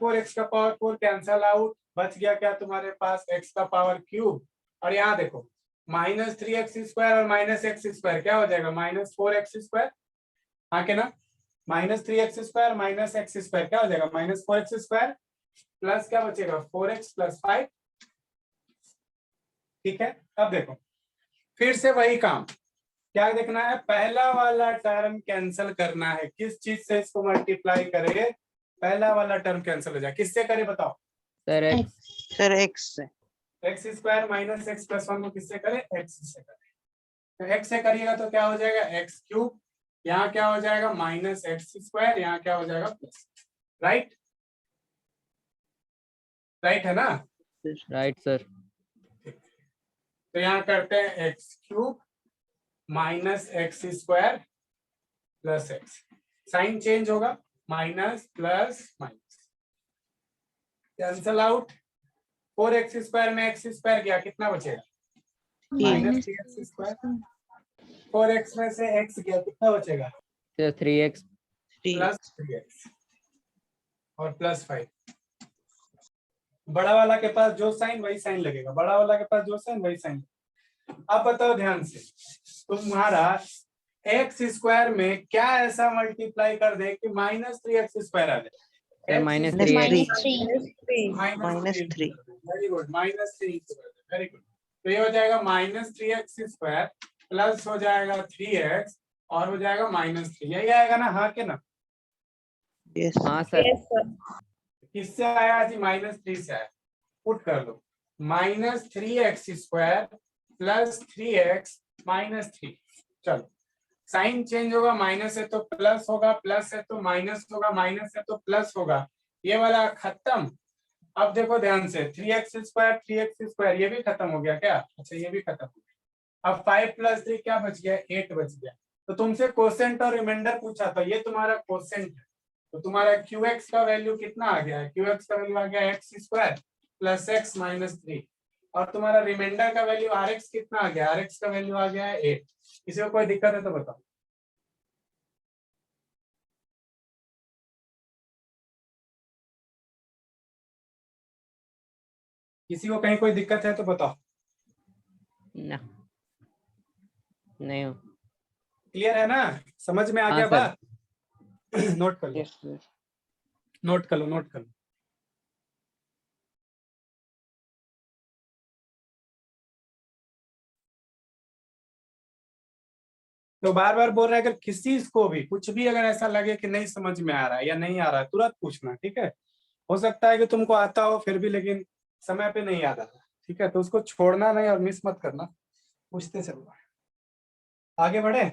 4 कैंसल आउट, बच गया क्या तुम्हारे पास, x का पावर क्यूब। और यहाँ देखो माइनस 3x स्क्वायर और माइनस एक्स स्क्वायर क्या हो जाएगा, माइनस 4x स्क्वायर, हाँ के ना? Minus 3x square minus x square क्या हो जाएगा, माइनस 4x स्क्वायर, प्लस क्या बचेगा 4x प्लस 5, ठीक है? अब देखो फिर से वही काम, क्या देखना है, पहला वाला टर्म कैंसिल करना है। किस चीज से इसको मल्टीप्लाई करे, पहला वाला टर्म कैंसिल हो जाए, किससे करे बताओ?
Sir x.
सर एक्स से।
X square minus x plus 1 को किससे करे, एक्स से करे। तो एक्स से करिएगा तो क्या हो जाएगा, एक्स क्यूब, यहाँ क्या हो जाएगा माइनस एक्स स्क्वायर, यहाँ क्या हो जाएगा प्लस, राइट? राइट है ना?
Right sir.
तो यहाँ करते हैं x cube minus x square plus x, sign change होगा, minus plus minus, cancel out. 4x square में एक्स स्क्वायर गया, कितना बचेगा, माइनस 3x स्क्वायर। 4x में से x गया, कितना बचेगा,
सर 3x
प्लस 3x और प्लस 5। बड़ा वाला के पास जो साइन वही साइन लगेगा, बड़ा वाला के पास जो साइन वही साइन। अब बताओ ध्यान से, तुम्हारा एक्स स्क्वायर में क्या ऐसा मल्टीप्लाई कर दे कि माइनस 3x स्क्वायर आ जाए,
minus
minus 3।
Very good, minus 3, very good. तो ये हो जाएगा माइनस 3x स्क्वायर प्लस हो जाएगा 3x और हो जाएगा माइनस 3, यही आएगा ना, हाँ के ना?
यस।
हाँ सर।
किससे आया जी, माइनस 3 से आया, पुट कर लो, minus 3x square plus 3x minus 3। चलो साइन चेंज होगा, माइनस है तो प्लस होगा, प्लस है तो माइनस होगा, माइनस है तो प्लस होगा, ये वाला खत्म। अब देखो ध्यान से, 3x स्क्वायर ये भी खत्म हो गया क्या, अच्छा ये भी खत्म हो गया। अब 5 प्लस 3 क्या बच गया, 8 बच गया। तो तुमसे क्वोशेंट और रिमाइंडर पूछा था, ये तुम्हारा क्वोशेंट है, तो तुम्हारा qx का वैल्यू कितना आ गया है, qx का वैल्यू आ गया x square plus x minus 3, और तुम्हारा रिमाइंडर का वैल्यू rx कितना आ गया, rx का वैल्यू आ गया है 8। किसी को कोई दिक्कत है तो बताओ। किसी को कहीं कोई दिक्कत है तो बताओ।
ना नहीं हो।
क्लियर है ना, समझ में आ
हाँ
गया
सर।
बात? नोट कर लो,
यस सर।
नोट कर लो, नोट कर लो। तो बार बार बोल रहा है, अगर किसी को भी कुछ भी अगर ऐसा लगे कि नहीं समझ में आ रहा है या नहीं आ रहा है, तुरंत पूछना, ठीक है? हो सकता है कि तुमको आता हो फिर भी, लेकिन समय पे नहीं याद आ रहा, ठीक है? तो उसको छोड़ना नहीं और मिस मत करना, पूछते चलो। आगे बढ़े।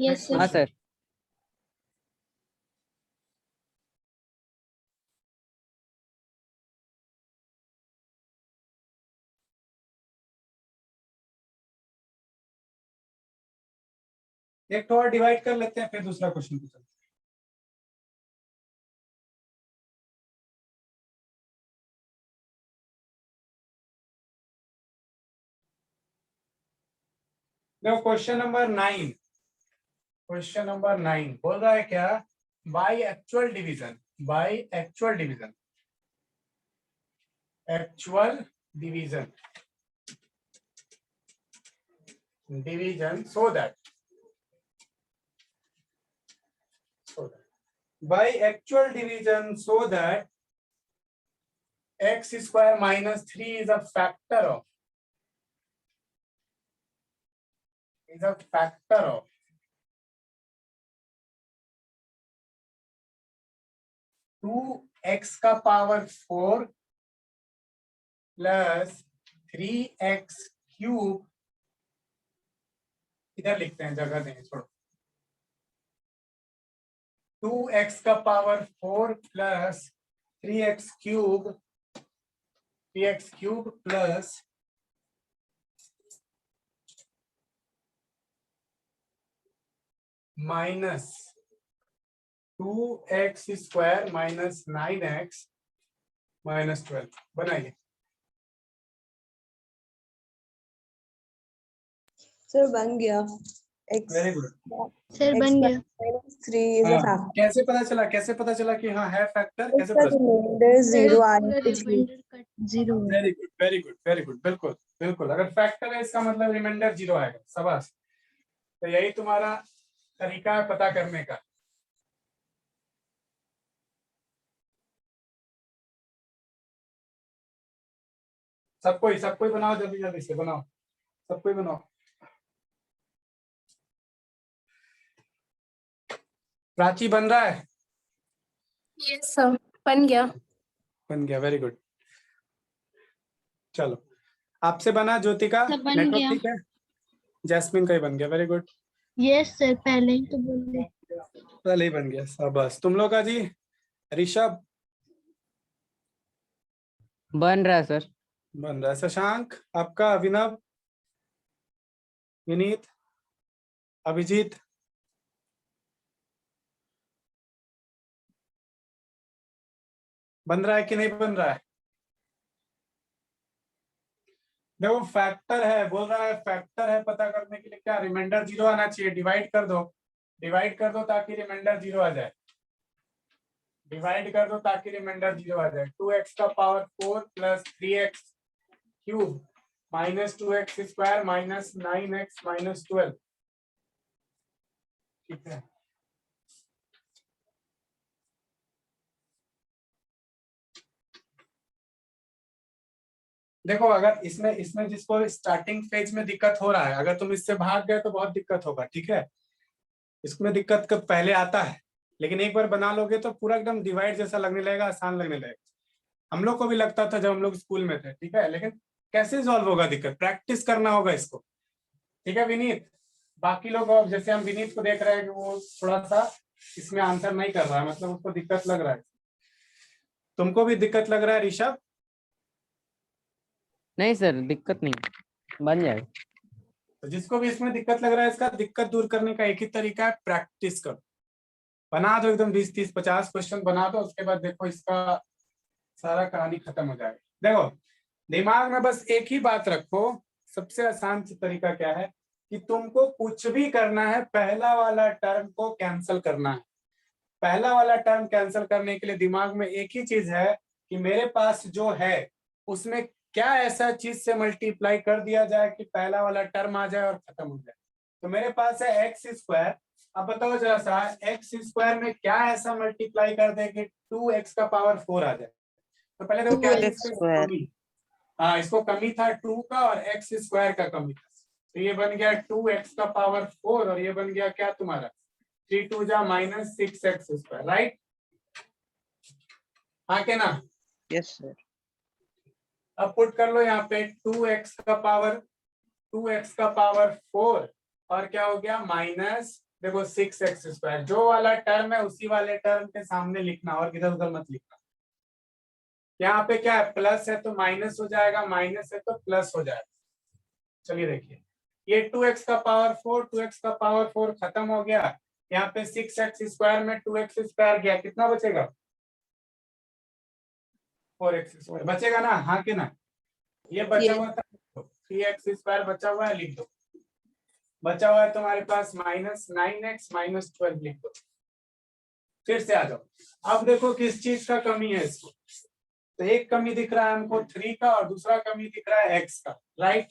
यस
Next
हाँ
सर।
question.
सर।
एक तो और डिवाइड कर लेते हैं, फिर दूसरा क्वेश्चन पूछते हैं। देखो क्वेश्चन नंबर 9, क्वेश्चन नंबर 9 बोल रहा है क्या, by actual division, by actual division, actual division, division so that by actual division so that x square minus 3 is a factor of 2x का पावर 4 प्लस 3x क्यूब, इधर लिखते हैं, जगह देंगे छोड़ो, 2x का power 4 plus 3x cube plus minus 2x square minus 9x minus 12 बनाइए।
Sir बन गया। x
very good.
Sir
x
बन गया।
minus 3 is a
हाँ,
factor.
कैसे पता चला, कैसे पता चला कि हाँ है फैक्टर, कैसे
इसका
पता चला?
रिमाइंडर 0 आने के
रिमाइंडर कट 0 है।
Very good, very good, very good, बिल्कुल बिल्कुल। अगर फैक्टर है इसका मतलब रिमाइंडर 0 आएगा, शाबाश। तो यही तुम्हारा तरीका है पता करने का। सबको ही बनाओ, जल्दी जल्दी से बनाओ, सबको ही बनाओ। प्राची बन रहा है?
यस सर, बन गया।
बन गया, वेरी गुड। चलो आपसे बना, ज्योतिका
सब बन
नेटवर्क
गया।
ठीक है? जैस्मिन का ही बन गया, वेरी गुड।
यस सर, पहले ही तो बोल रहे।
पहले ही बन गया, शाबाश। तुम लोग का जी, ऋषभ
बन रहा है सर।
बन रहा है, शशांक आपका, अभिनव, विनीत, अभिजीत, बन रहा है कि नहीं बन रहा है? देखो फैक्टर है, बोल रहा है फैक्टर है, पता करने के लिए क्या रिमाइंडर 0 आना चाहिए, डिवाइड कर दो, डिवाइड कर दो ताकि रिमाइंडर 0 आ जाए, डिवाइड कर दो ताकि रिमाइंडर 0 आ जाए। 2x का power 4 plus 3x cube minus 2x square minus 9x minus 12, ठीक है? देखो अगर इसमें इसमें जिसको स्टार्टिंग फेज में दिक्कत हो रहा है, अगर तुम इससे भाग गए तो बहुत दिक्कत होगा, ठीक है? इसमें दिक्कत कब पहले आता है, लेकिन एक बार बना लोगे तो पूरा एकदम डिवाइड जैसा लगने लगेगा, आसान लगने लगेगा। हम लोग को भी लगता था जब हम लोग स्कूल में थे, ठीक है? लेकिन कैसे सॉल्व होगा दिक्कत, प्रैक्टिस करना होगा इसको, ठीक है विनीत? बाकी लोग, और जैसे हम विनीत को देख रहे हैं कि वो थोड़ा सा इसमें आंसर नहीं कर रहा है, मतलब उसको दिक्कत लग रहा है। तुमको भी दिक्कत लग रहा है ऋषभ?
नहीं सर, दिक्कत नहीं, बन जाएगा।
तो जिसको भी इसमें दिक्कत लग रहा है, इसका दिक्कत दूर करने का एक ही तरीका है, प्रैक्टिस करो। बना दो एकदम 20 30 50 क्वेश्चन बना दो, उसके बाद देखो इसका सारा कहानी खत्म हो जाएगी। देखो दिमाग में बस एक ही बात रखो, सबसे आसान तरीका क्या है कि तुमको कुछ भी करना है, पहला वाला टर्म को कैंसिल करना है। पहला वाला टर्म कैंसिल करने के लिए दिमाग में एक ही चीज है कि मेरे पास जो है उसमें क्या ऐसा चीज से मल्टीप्लाई कर दिया जाए कि पहला वाला टर्म आ जाए और खत्म हो जाए। तो मेरे पास है एक्स स्क्वायर। अब बताओ जरा सा, एक्स स्क्वायर में क्या ऐसा मल्टीप्लाई कर दे कि 2x का पावर 4 आ जाए। तो पहले देखो क्या
2x
इसका
स्क्वायर।
कमी, हाँ इसको कमी था 2 का और x स्क्वायर का कमी था। तो ये बन गया 2x का पावर 4 और ये बन गया क्या तुम्हारा 3 2 जा -6x स्क्वायर, राइट? हाँ के ना?
Yes sir.
अब पुट कर लो यहाँ पे 2x का पावर 4 और क्या हो गया माइनस देखो 6x स्क्वायर। जो वाला टर्म है उसी वाले टर्म के सामने लिखना और इधर उधर मत लिखना। यहाँ पे क्या है, प्लस है तो माइनस हो जाएगा, माइनस है तो प्लस हो जाएगा। चलिए देखिए, ये 2x का पावर 4, 2x का पावर 4 खत्म हो गया। यहाँ पे 6x स्क्वायर में 2x स्क्वायर गया, कितना बचेगा 4x स्क्वायर बचेगा ना? हाँ के ना? ये बचा हुआ था 3x स्क्वायर बचा हुआ है, लिख दो। बचा हुआ है तुम्हारे पास -9x -12 लिख दो। फिर से आ जाओ। अब देखो किस चीज का कमी है इसको। तो एक कमी दिख रहा है हमको 3 का और दूसरा कमी दिख रहा है x का, राइट?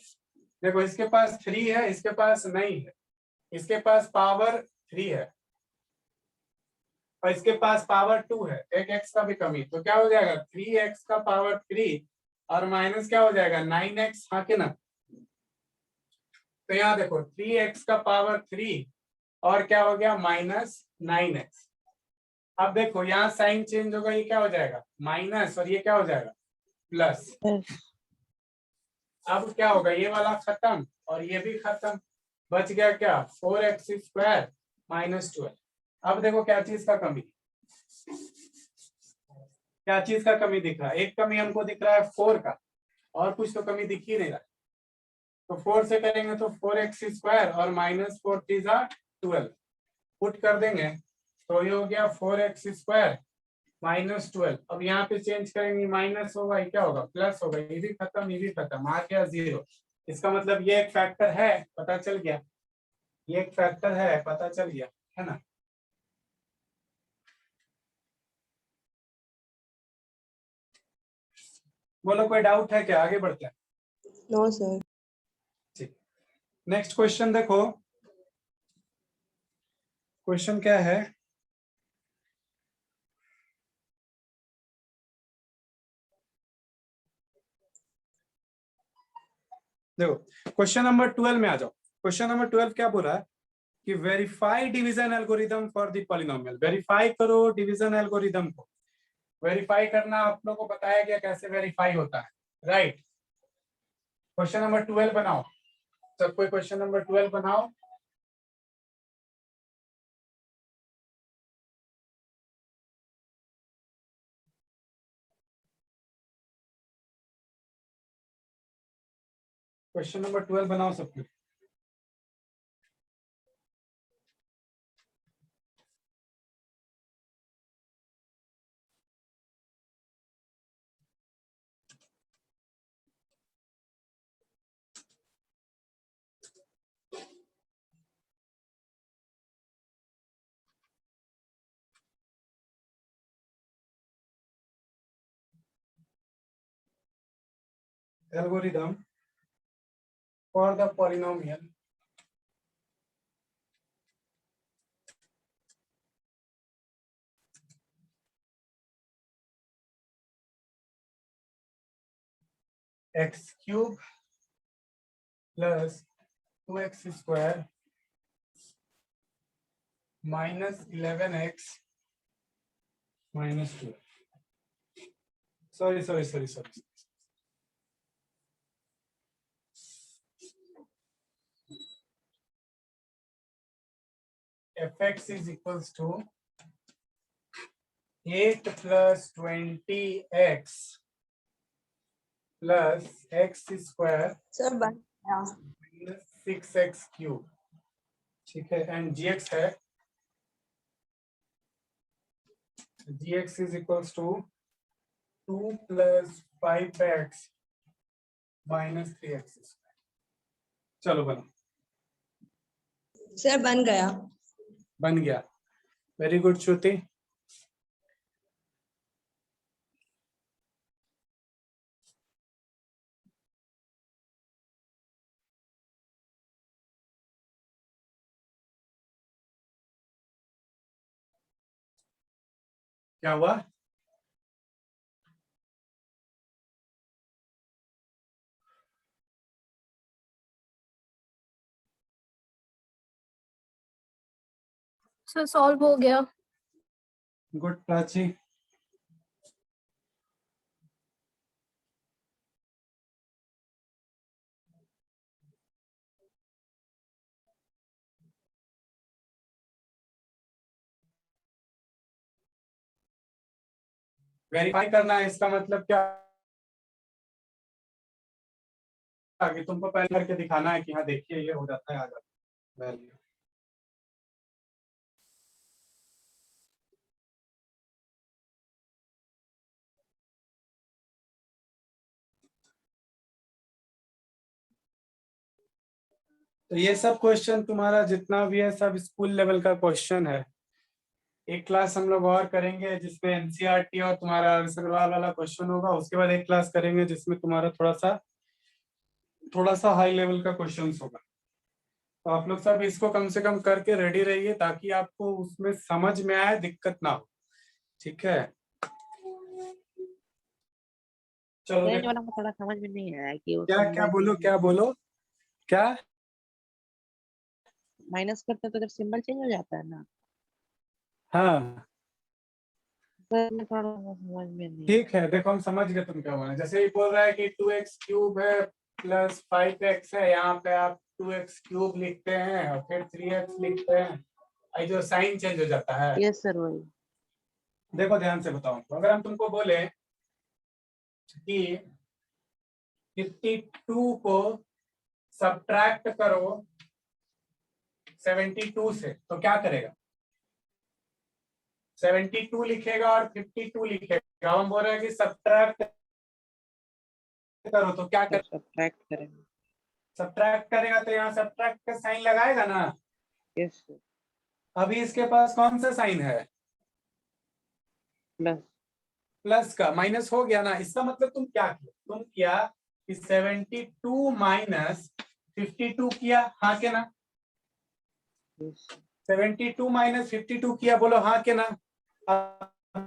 देखो इसके पास 3 है, इसके पास नहीं है। इसके पास पावर 3 है और इसके पास पावर 2 है, एक x का भी कमी। तो क्या हो जाएगा 3x का पावर 3 और माइनस क्या हो जाएगा 9x, हाँ के ना? तो यहाँ देखो 3x का पावर 3 और क्या हो गया -9x। अब देखो यहाँ साइन चेंज होगा, ये क्या हो जाएगा माइनस और ये क्या हो जाएगा प्लस। अब क्या होगा, ये वाला खत्म और ये भी खत्म, बच गया क्या 4x स्क्वायर -12। अब देखो क्या चीज का कमी, क्या चीज का कमी दिख रहा है? एक कमी हमको दिख रहा है 4 का, और कुछ तो कमी दिख ही नहीं रहा। तो 4 से करेंगे तो 4x स्क्वायर और -4 3 12 पुट कर देंगे तो ये हो गया 4x स्क्वायर -12। अब यहाँ पे चेंज करेंगे, माइनस होगा, ये क्या होगा प्लस होगा, ये भी खत्म ये भी खत्म, आ गया 0। इसका मतलब ये एक फैक्टर है, पता चल गया, ये एक फैक्टर है, पता चल गया, है ना? बोलो कोई डाउट है क्या? आगे बढ़ते हैं।
No sir.
ठीक, नेक्स्ट क्वेश्चन देखो। क्वेश्चन क्या है, देखो क्वेश्चन नंबर 12 में आ जाओ। क्वेश्चन नंबर 12 क्या बोल रहा है कि verify division algorithm for the polynomial. Verify करो डिवीजन एल्गोरिदम को। वेरीफाई करना आप लोगों को बताया गया कैसे वेरीफाई होता है, राइट? क्वेश्चन नंबर 12 बनाओ, सब कोई क्वेश्चन नंबर 12 बनाओ। क्वेश्चन नंबर 12 बनाओ सब कोई। Algorithm for the polynomial x cube plus 2x square minus 11x minus 2। sorry fx is equals to 8 plus 20x plus x square
sir बन गया।
minus 6x cube, ठीक है? एंड gx है, gx is equals to 2 plus 5x minus 3x square। चलो बनो,
sir बन गया।
बन गया, वेरी गुड श्रुति। क्या हुआ?
सर सॉल्व हो गया।
गुड प्राची। वेरीफाई करना है, इसका मतलब क्या कि तुमको पहले करके दिखाना है कि हाँ देखिए ये हो जाता है, आ जाता है वैल्यू। तो ये सब क्वेश्चन तुम्हारा जितना भी है सब स्कूल लेवल का क्वेश्चन है। एक क्लास हम लोग और करेंगे जिसमें एनसीईआरटी और तुम्हारा अग्रवाल वाला क्वेश्चन होगा। उसके बाद एक क्लास करेंगे जिसमें तुम्हारा थोड़ा सा हाई लेवल का क्वेश्चन होगा। तो आप लोग सब इसको कम से कम करके रेडी रहिए ताकि आपको उसमें समझ में आए, दिक्कत ना हो। ठीक है, चलो
रेंज वाला को थोड़ा समझ में नहीं आया कि
क्या क्या बोलो क्या बोलो क्या
माइनस करते तो जब सिंबल चेंज हो जाता है ना,
हाँ
सर में थोड़ा समझ में नहीं
ठीक है। देखो हम समझ गए तुम क्या बोल रहे हैं। जैसे ये बोल रहा है कि 2x क्यूब है प्लस 5x है, यहाँ पे आप 2x क्यूब लिखते हैं और फिर 3x लिखते हैं, ये जो साइन चेंज हो जाता है।
यस सर वही।
देखो ध्यान से बताओ, तो अगर हम तुमको बोले कि 52 को सब्ट्रैक्ट करो 72 से, तो क्या करेगा? 72 लिखेगा और 52 लिखेगा। हम बोल रहे हैं कि सब्ट्रैक्ट करो, तो क्या कर
सब्ट्रैक्ट करेंगे।
सब्ट्रैक्ट करेगा तो यहाँ सब्ट्रैक्ट का साइन लगाएगा ना।
Yes sir.
अभी इसके पास कौन सा साइन है?
प्लस।
प्लस का। माइनस हो गया ना, इसका मतलब तुम क्या किया? तुम किया कि 72 माइनस 52 किया, हाँ के ना?
यस
72 माइनस 52 किया, बोलो हाँ के ना? अभी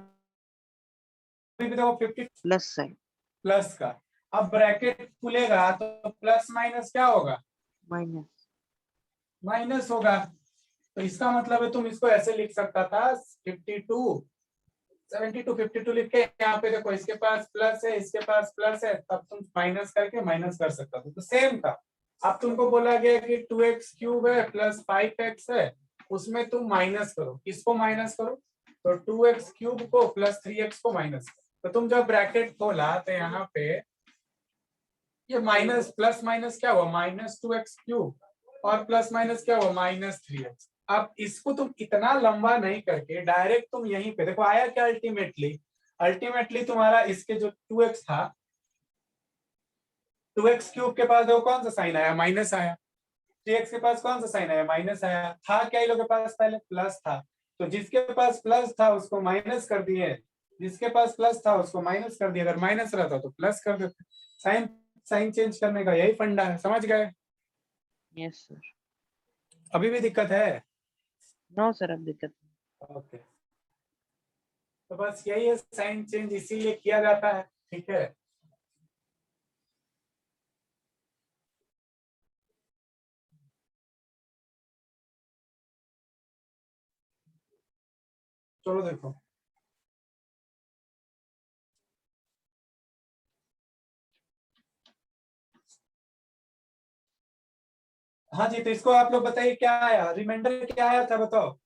भी देखो 50
प्लस साइन।
प्लस का। अब ब्रैकेट खुलेगा तो प्लस माइनस क्या होगा?
माइनस।
माइनस होगा। तो इसका मतलब है तुम इसको ऐसे लिख सकता था 52 72 52 लिख के यहाँ पे देखो इसके पास प्लस है इसके पास प्लस है, तब तुम माइनस करके माइनस कर सकता था, तो सेम था। अब तुमको बोला गया कि 2x क्यूब है प्लस 5x है, उसमें तुम माइनस करो। किसको माइनस करो? तो 2x क्यूब को प्लस 3x को माइनस करो। तो तुम जब ब्रैकेट खोला तो यहाँ पे ये माइनस प्लस माइनस क्या हुआ? माइनस 2x क्यूब और प्लस माइनस क्या हुआ? Minus 3x। अब इसको तुम इतना लंबा नहीं करके डायरेक्ट तुम यहीं पे देखो आया क्या अल्टीमेटली तुम्हारा इसके जो 2x था, 2x क्यूब के पास देखो कौन सा साइन आया? माइनस आया। 3x के पास कौन सा साइन आया? माइनस आया। था क्या इन लोगों के पास? पहले प्लस था, तो जिसके पास प्लस था उसको माइनस कर दिए, जिसके पास प्लस था उसको माइनस कर दिया। अगर माइनस रहता तो प्लस कर देते। साइन चेंज करने का यही फंडा है, समझ गए?
Yes sir.
अभी भी दिक्कत है?
नो सर अब दिक्कत नहीं।
ओके, तो बस यही है, साइन चेंज इसीलिए किया जाता है। ठीक है, चलो देखो हाँ जी, तो इसको आप लोग बताइए क्या आया, रिमाइंडर क्या आया था बताओ?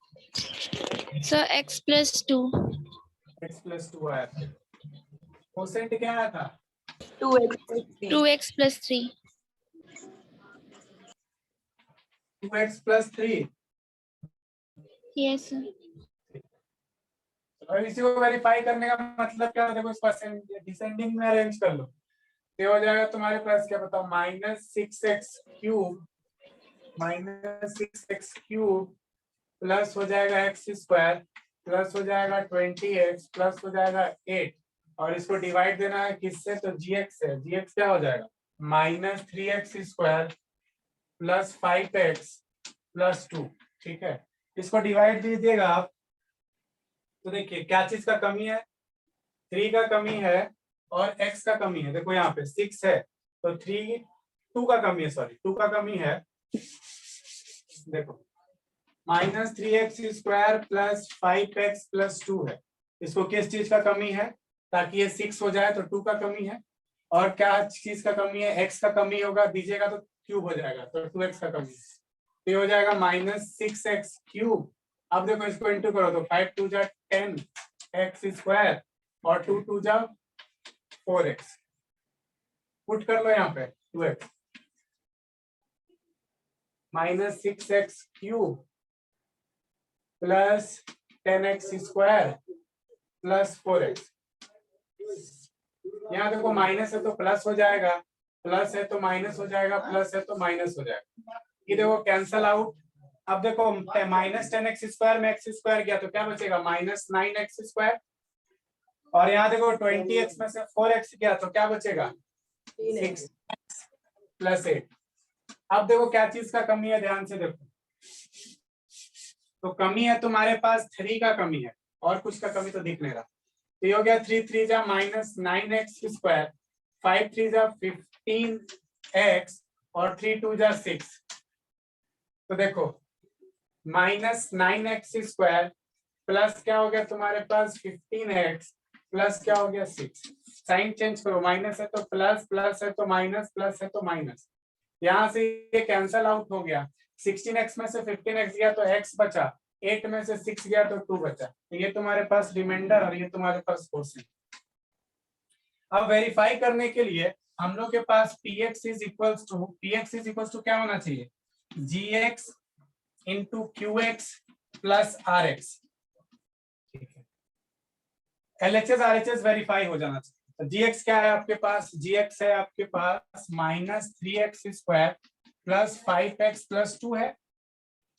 सर x+2
x+2 आया था। कोसेंट क्या आया था?
2x+3
2x+3।
Yes sir.
और इसी को वेरीफाई करने का मतलब क्या है? देखो इसको डिसेंडिंग में अरेंज कर लो, ये हो जाएगा तुम्हारे पास क्या बताओ? -6x³ प्लस हो जाएगा x² प्लस हो जाएगा 20x प्लस हो जाएगा 8, और इसको डिवाइड देना है किससे? तो gx से। gx क्या हो जाएगा? -3x² plus 5x plus 2। ठीक है, इसको डिवाइड दीजिएगा आप तो देखिए क्या चीज का कमी है, 3 का कमी है और x का कमी है। देखो यहाँ पे 6 है तो 2 का कमी है, सॉरी 2 का कमी है। देखो -3x² प्लस 5x प्लस 2 है। इसको किस चीज का कमी है, ताकि ये 6 हो जाए तो 2 का कमी है। और क्या चीज का कमी है, x का कमी होगा, दीजिएगा तो क्यूब हो जाएगा, तो 2x का कमी है, तो ये हो जाएगा -6x³। अब देखो इसको इंटू करो तो 5 2 जा 10x² और 2 2 जा 4x। पुट कर लो यहाँ पे 2x -6x³ plus 10x² plus 4x। यहाँ देखो माइनस है तो प्लस हो जाएगा, प्लस है तो माइनस हो जाएगा, प्लस है तो माइनस हो जाएगा। ये देखो कैंसल आउट। अब देखो -10x² में x² गया तो क्या बचेगा, -9x²। और यहाँ देखो 20x में से 4x गया तो क्या बचेगा, 6x प्लस 8। अब देखो क्या चीज का कमी है, ध्यान से देखो। तो कमी है तुम्हारे पास 3 का कमी है, और कुछ का कमी तो दिख नहीं रहा। तो ये हो गया 3 3 जा -9x², 5 3 जा 15x और 3 2 जा 6। तो देखो -9x² प्लस क्या हो गया तुम्हारे पास 15x प्लस क्या हो गया 6। साइन चेंज करो, माइनस है तो प्लस, प्लस है तो माइनस, प्लस है तो माइनस। यहाँ से ये कैंसल आउट हो गया। 16x में से 15x गया तो x बचा, 8 में से 6 गया तो 2 बचा। तो ये तुम्हारे पास रिमाइंडर और ये तुम्हारे पास कोसेन। अब वेरीफाई करने के लिए हम लोग के पास px इज इक्वल्स टू क्या होना चाहिए, gx into qx plus rx। ठीक है, LHS RHS वेरीफाई हो जाना चाहिए। तो gx क्या है आपके पास, gx है आपके पास -3x² प्लस 5x प्लस 2 है।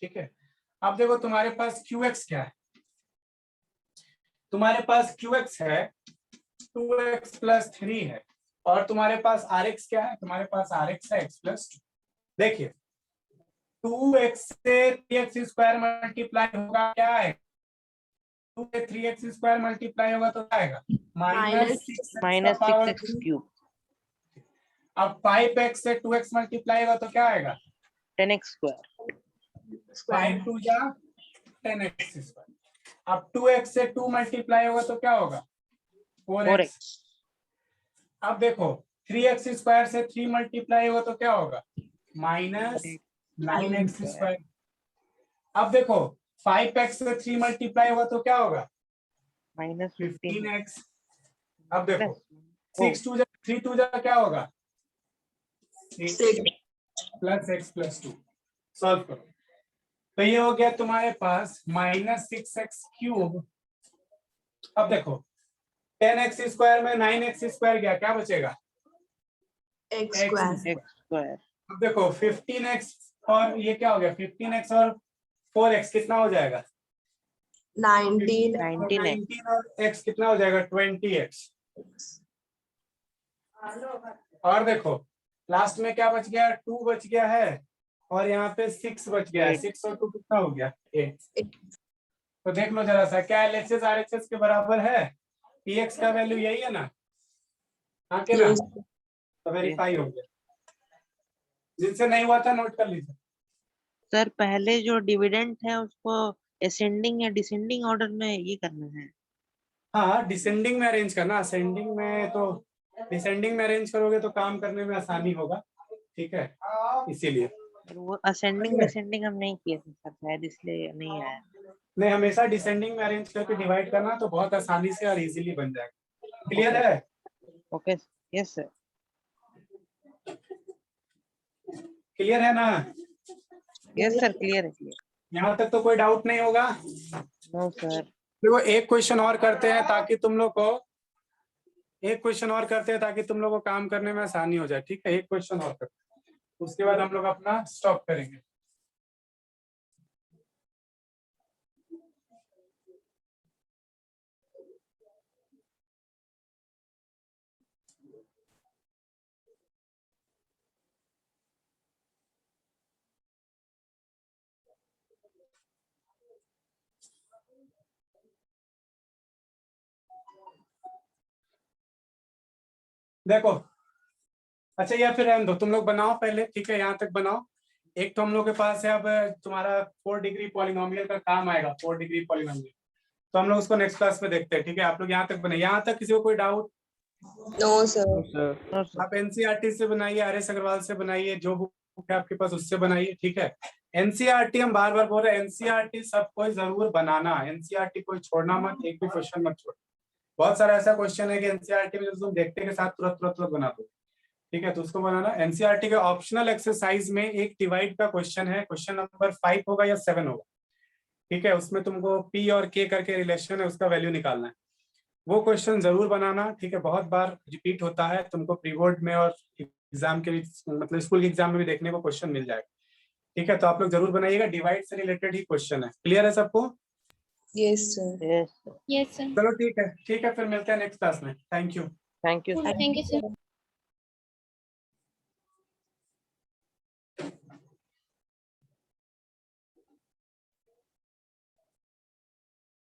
ठीक है, अब देखो तुम्हारे पास qx क्या है, तुम्हारे पास qx है 2x प्लस 3 है, और तुम्हारे पास rx क्या है, तुम्हारे पास rx है x प्लस 2। देखिए 2x से 3x² मल्टीप्लाई होगा, क्या है 2 से 3x² मल्टीप्लाई होगा तो क्या आएगा, -6x³। अब 5x से 2x मल्टीप्लाई होगा तो क्या आएगा,
10x²।
5 2 जा 10x²। अब 2x से 2 मल्टीप्लाई होगा तो क्या होगा, 4x। अब देखो 3x² से 3 मल्टीप्लाई होगा तो क्या होगा, -9x²। अब देखो 5x से 3 मल्टीप्लाई होगा तो क्या होगा, -15x। अब देखो 6 2 जा 3 2 जा क्या होगा, 6 प्लस x प्लस 2। सॉल्व करो तो ये हो गया तुम्हारे पास -6x³। अब देखो 10x² में 9x² गया, क्या बचेगा, x²। अब देखो 15x और ये क्या हो गया, 15x और 4x कितना हो जाएगा, 19 और x कितना हो जाएगा, 20x। और देखो लास्ट में क्या बच गया, 2 बच गया है, और यहाँ पे 6 बच गया है। 6 और 2 कितना हो गया, 8। तो देख लो जरा सा, क्या LHS RHS के बराबर है, px का वैल्यू यही है ना, हाँ के ना, तो वेरीफाई हो गया। जिनसे नहीं हुआ था नोट कर लीजिए।
सर पहले जो डिविडेंड है उसको असेंडिंग या डिसेंडिंग ऑर्डर में ये करना है।
हाँ डिसेंडिंग में अरेंज करना, असेंडिंग में तो डिसेंडिंग में अरेंज करोगे तो काम करने में आसानी होगा। ठीक है, इसीलिए
वो असेंडिंग डिसेंडिंग हम नहीं किए थे सर, शायद इसलिए नहीं आया।
नहीं, हमेशा डिसेंडिंग में अरेंज करके डिवाइड करना तो बहुत आसानी से और इजीली बन जाएगा। क्लियर है?
Okay, yes sir.
क्लियर है ना?
यस सर, क्लियर है, क्लियर।
यहाँ तक तो कोई डाउट नहीं होगा?
No sir.
देखो एक क्वेश्चन और करते हैं ताकि तुम लोग को काम करने में आसानी हो जाए। ठीक है, एक क्वेश्चन और करते हैं, उसके बाद हम लोग अपना स्टॉप करेंगे। देखो, अच्छा या फिर रहने दो, तुम लोग बनाओ पहले, ठीक है, यहाँ तक बनाओ। एक तो हम लोग के पास है अब तुम्हारा 4 डिग्री पॉलिनोमियल का काम आएगा, 4 डिग्री पॉलिनोमियल, तो हम लोग उसको नेक्स्ट क्लास में देखते हैं, ठीक है। आप लोग यहाँ तक बनाइए, यहाँ तक किसी को कोई doubt?
No sir.
No, sir.
आप एनसीईआरटी से बनाइए, आर.एस. अग्रवाल से बनाइए, जो बुक है आपके पास उससे बनाइए, ठीक है। एनसीईआरटी हम बार बार बोल रहे हैं, एनसीईआरटी सबको जरूर बनाना, एनसीईआरटी कोई छोड़ना मत, एक भी क्वेश्चन मत छोड़। बहुत सारा ऐसा क्वेश्चन है कि एनसीईआरटी में तुम देखते के साथ तुरंत तुरंत तुरंत बना दो, ठीक है, तो उसको बनाना। एनसीईआरटी के ऑप्शनल एक्सरसाइज में एक डिवाइड का क्वेश्चन है, क्वेश्चन नंबर 5 होगा या 7 होगा, ठीक है। उसमें तुमको पी और के करके रिलेशन है, उसका वैल्यू निकालना है, वो क्वेश्चन जरूर बनाना, ठीक है। बहुत बार रिपीट होता है, तुमको प्री बोर्ड में और एग्जाम के भी, मतलब स्कूल के एग्जाम में भी देखने को क्वेश्चन मिल जाएगा, ठीक है। तो आप लोग जरूर बनाइएगा, डिवाइड से रिलेटेड ही क्वेश्चन है। क्लियर है सबको?
Yes sir.
Yes.
Yes, sir.
चलो ठीक है, ठीक है, फिर मिलते हैं नेक्स्ट क्लास में। Thank you.
Thank you.
Thank you, sir.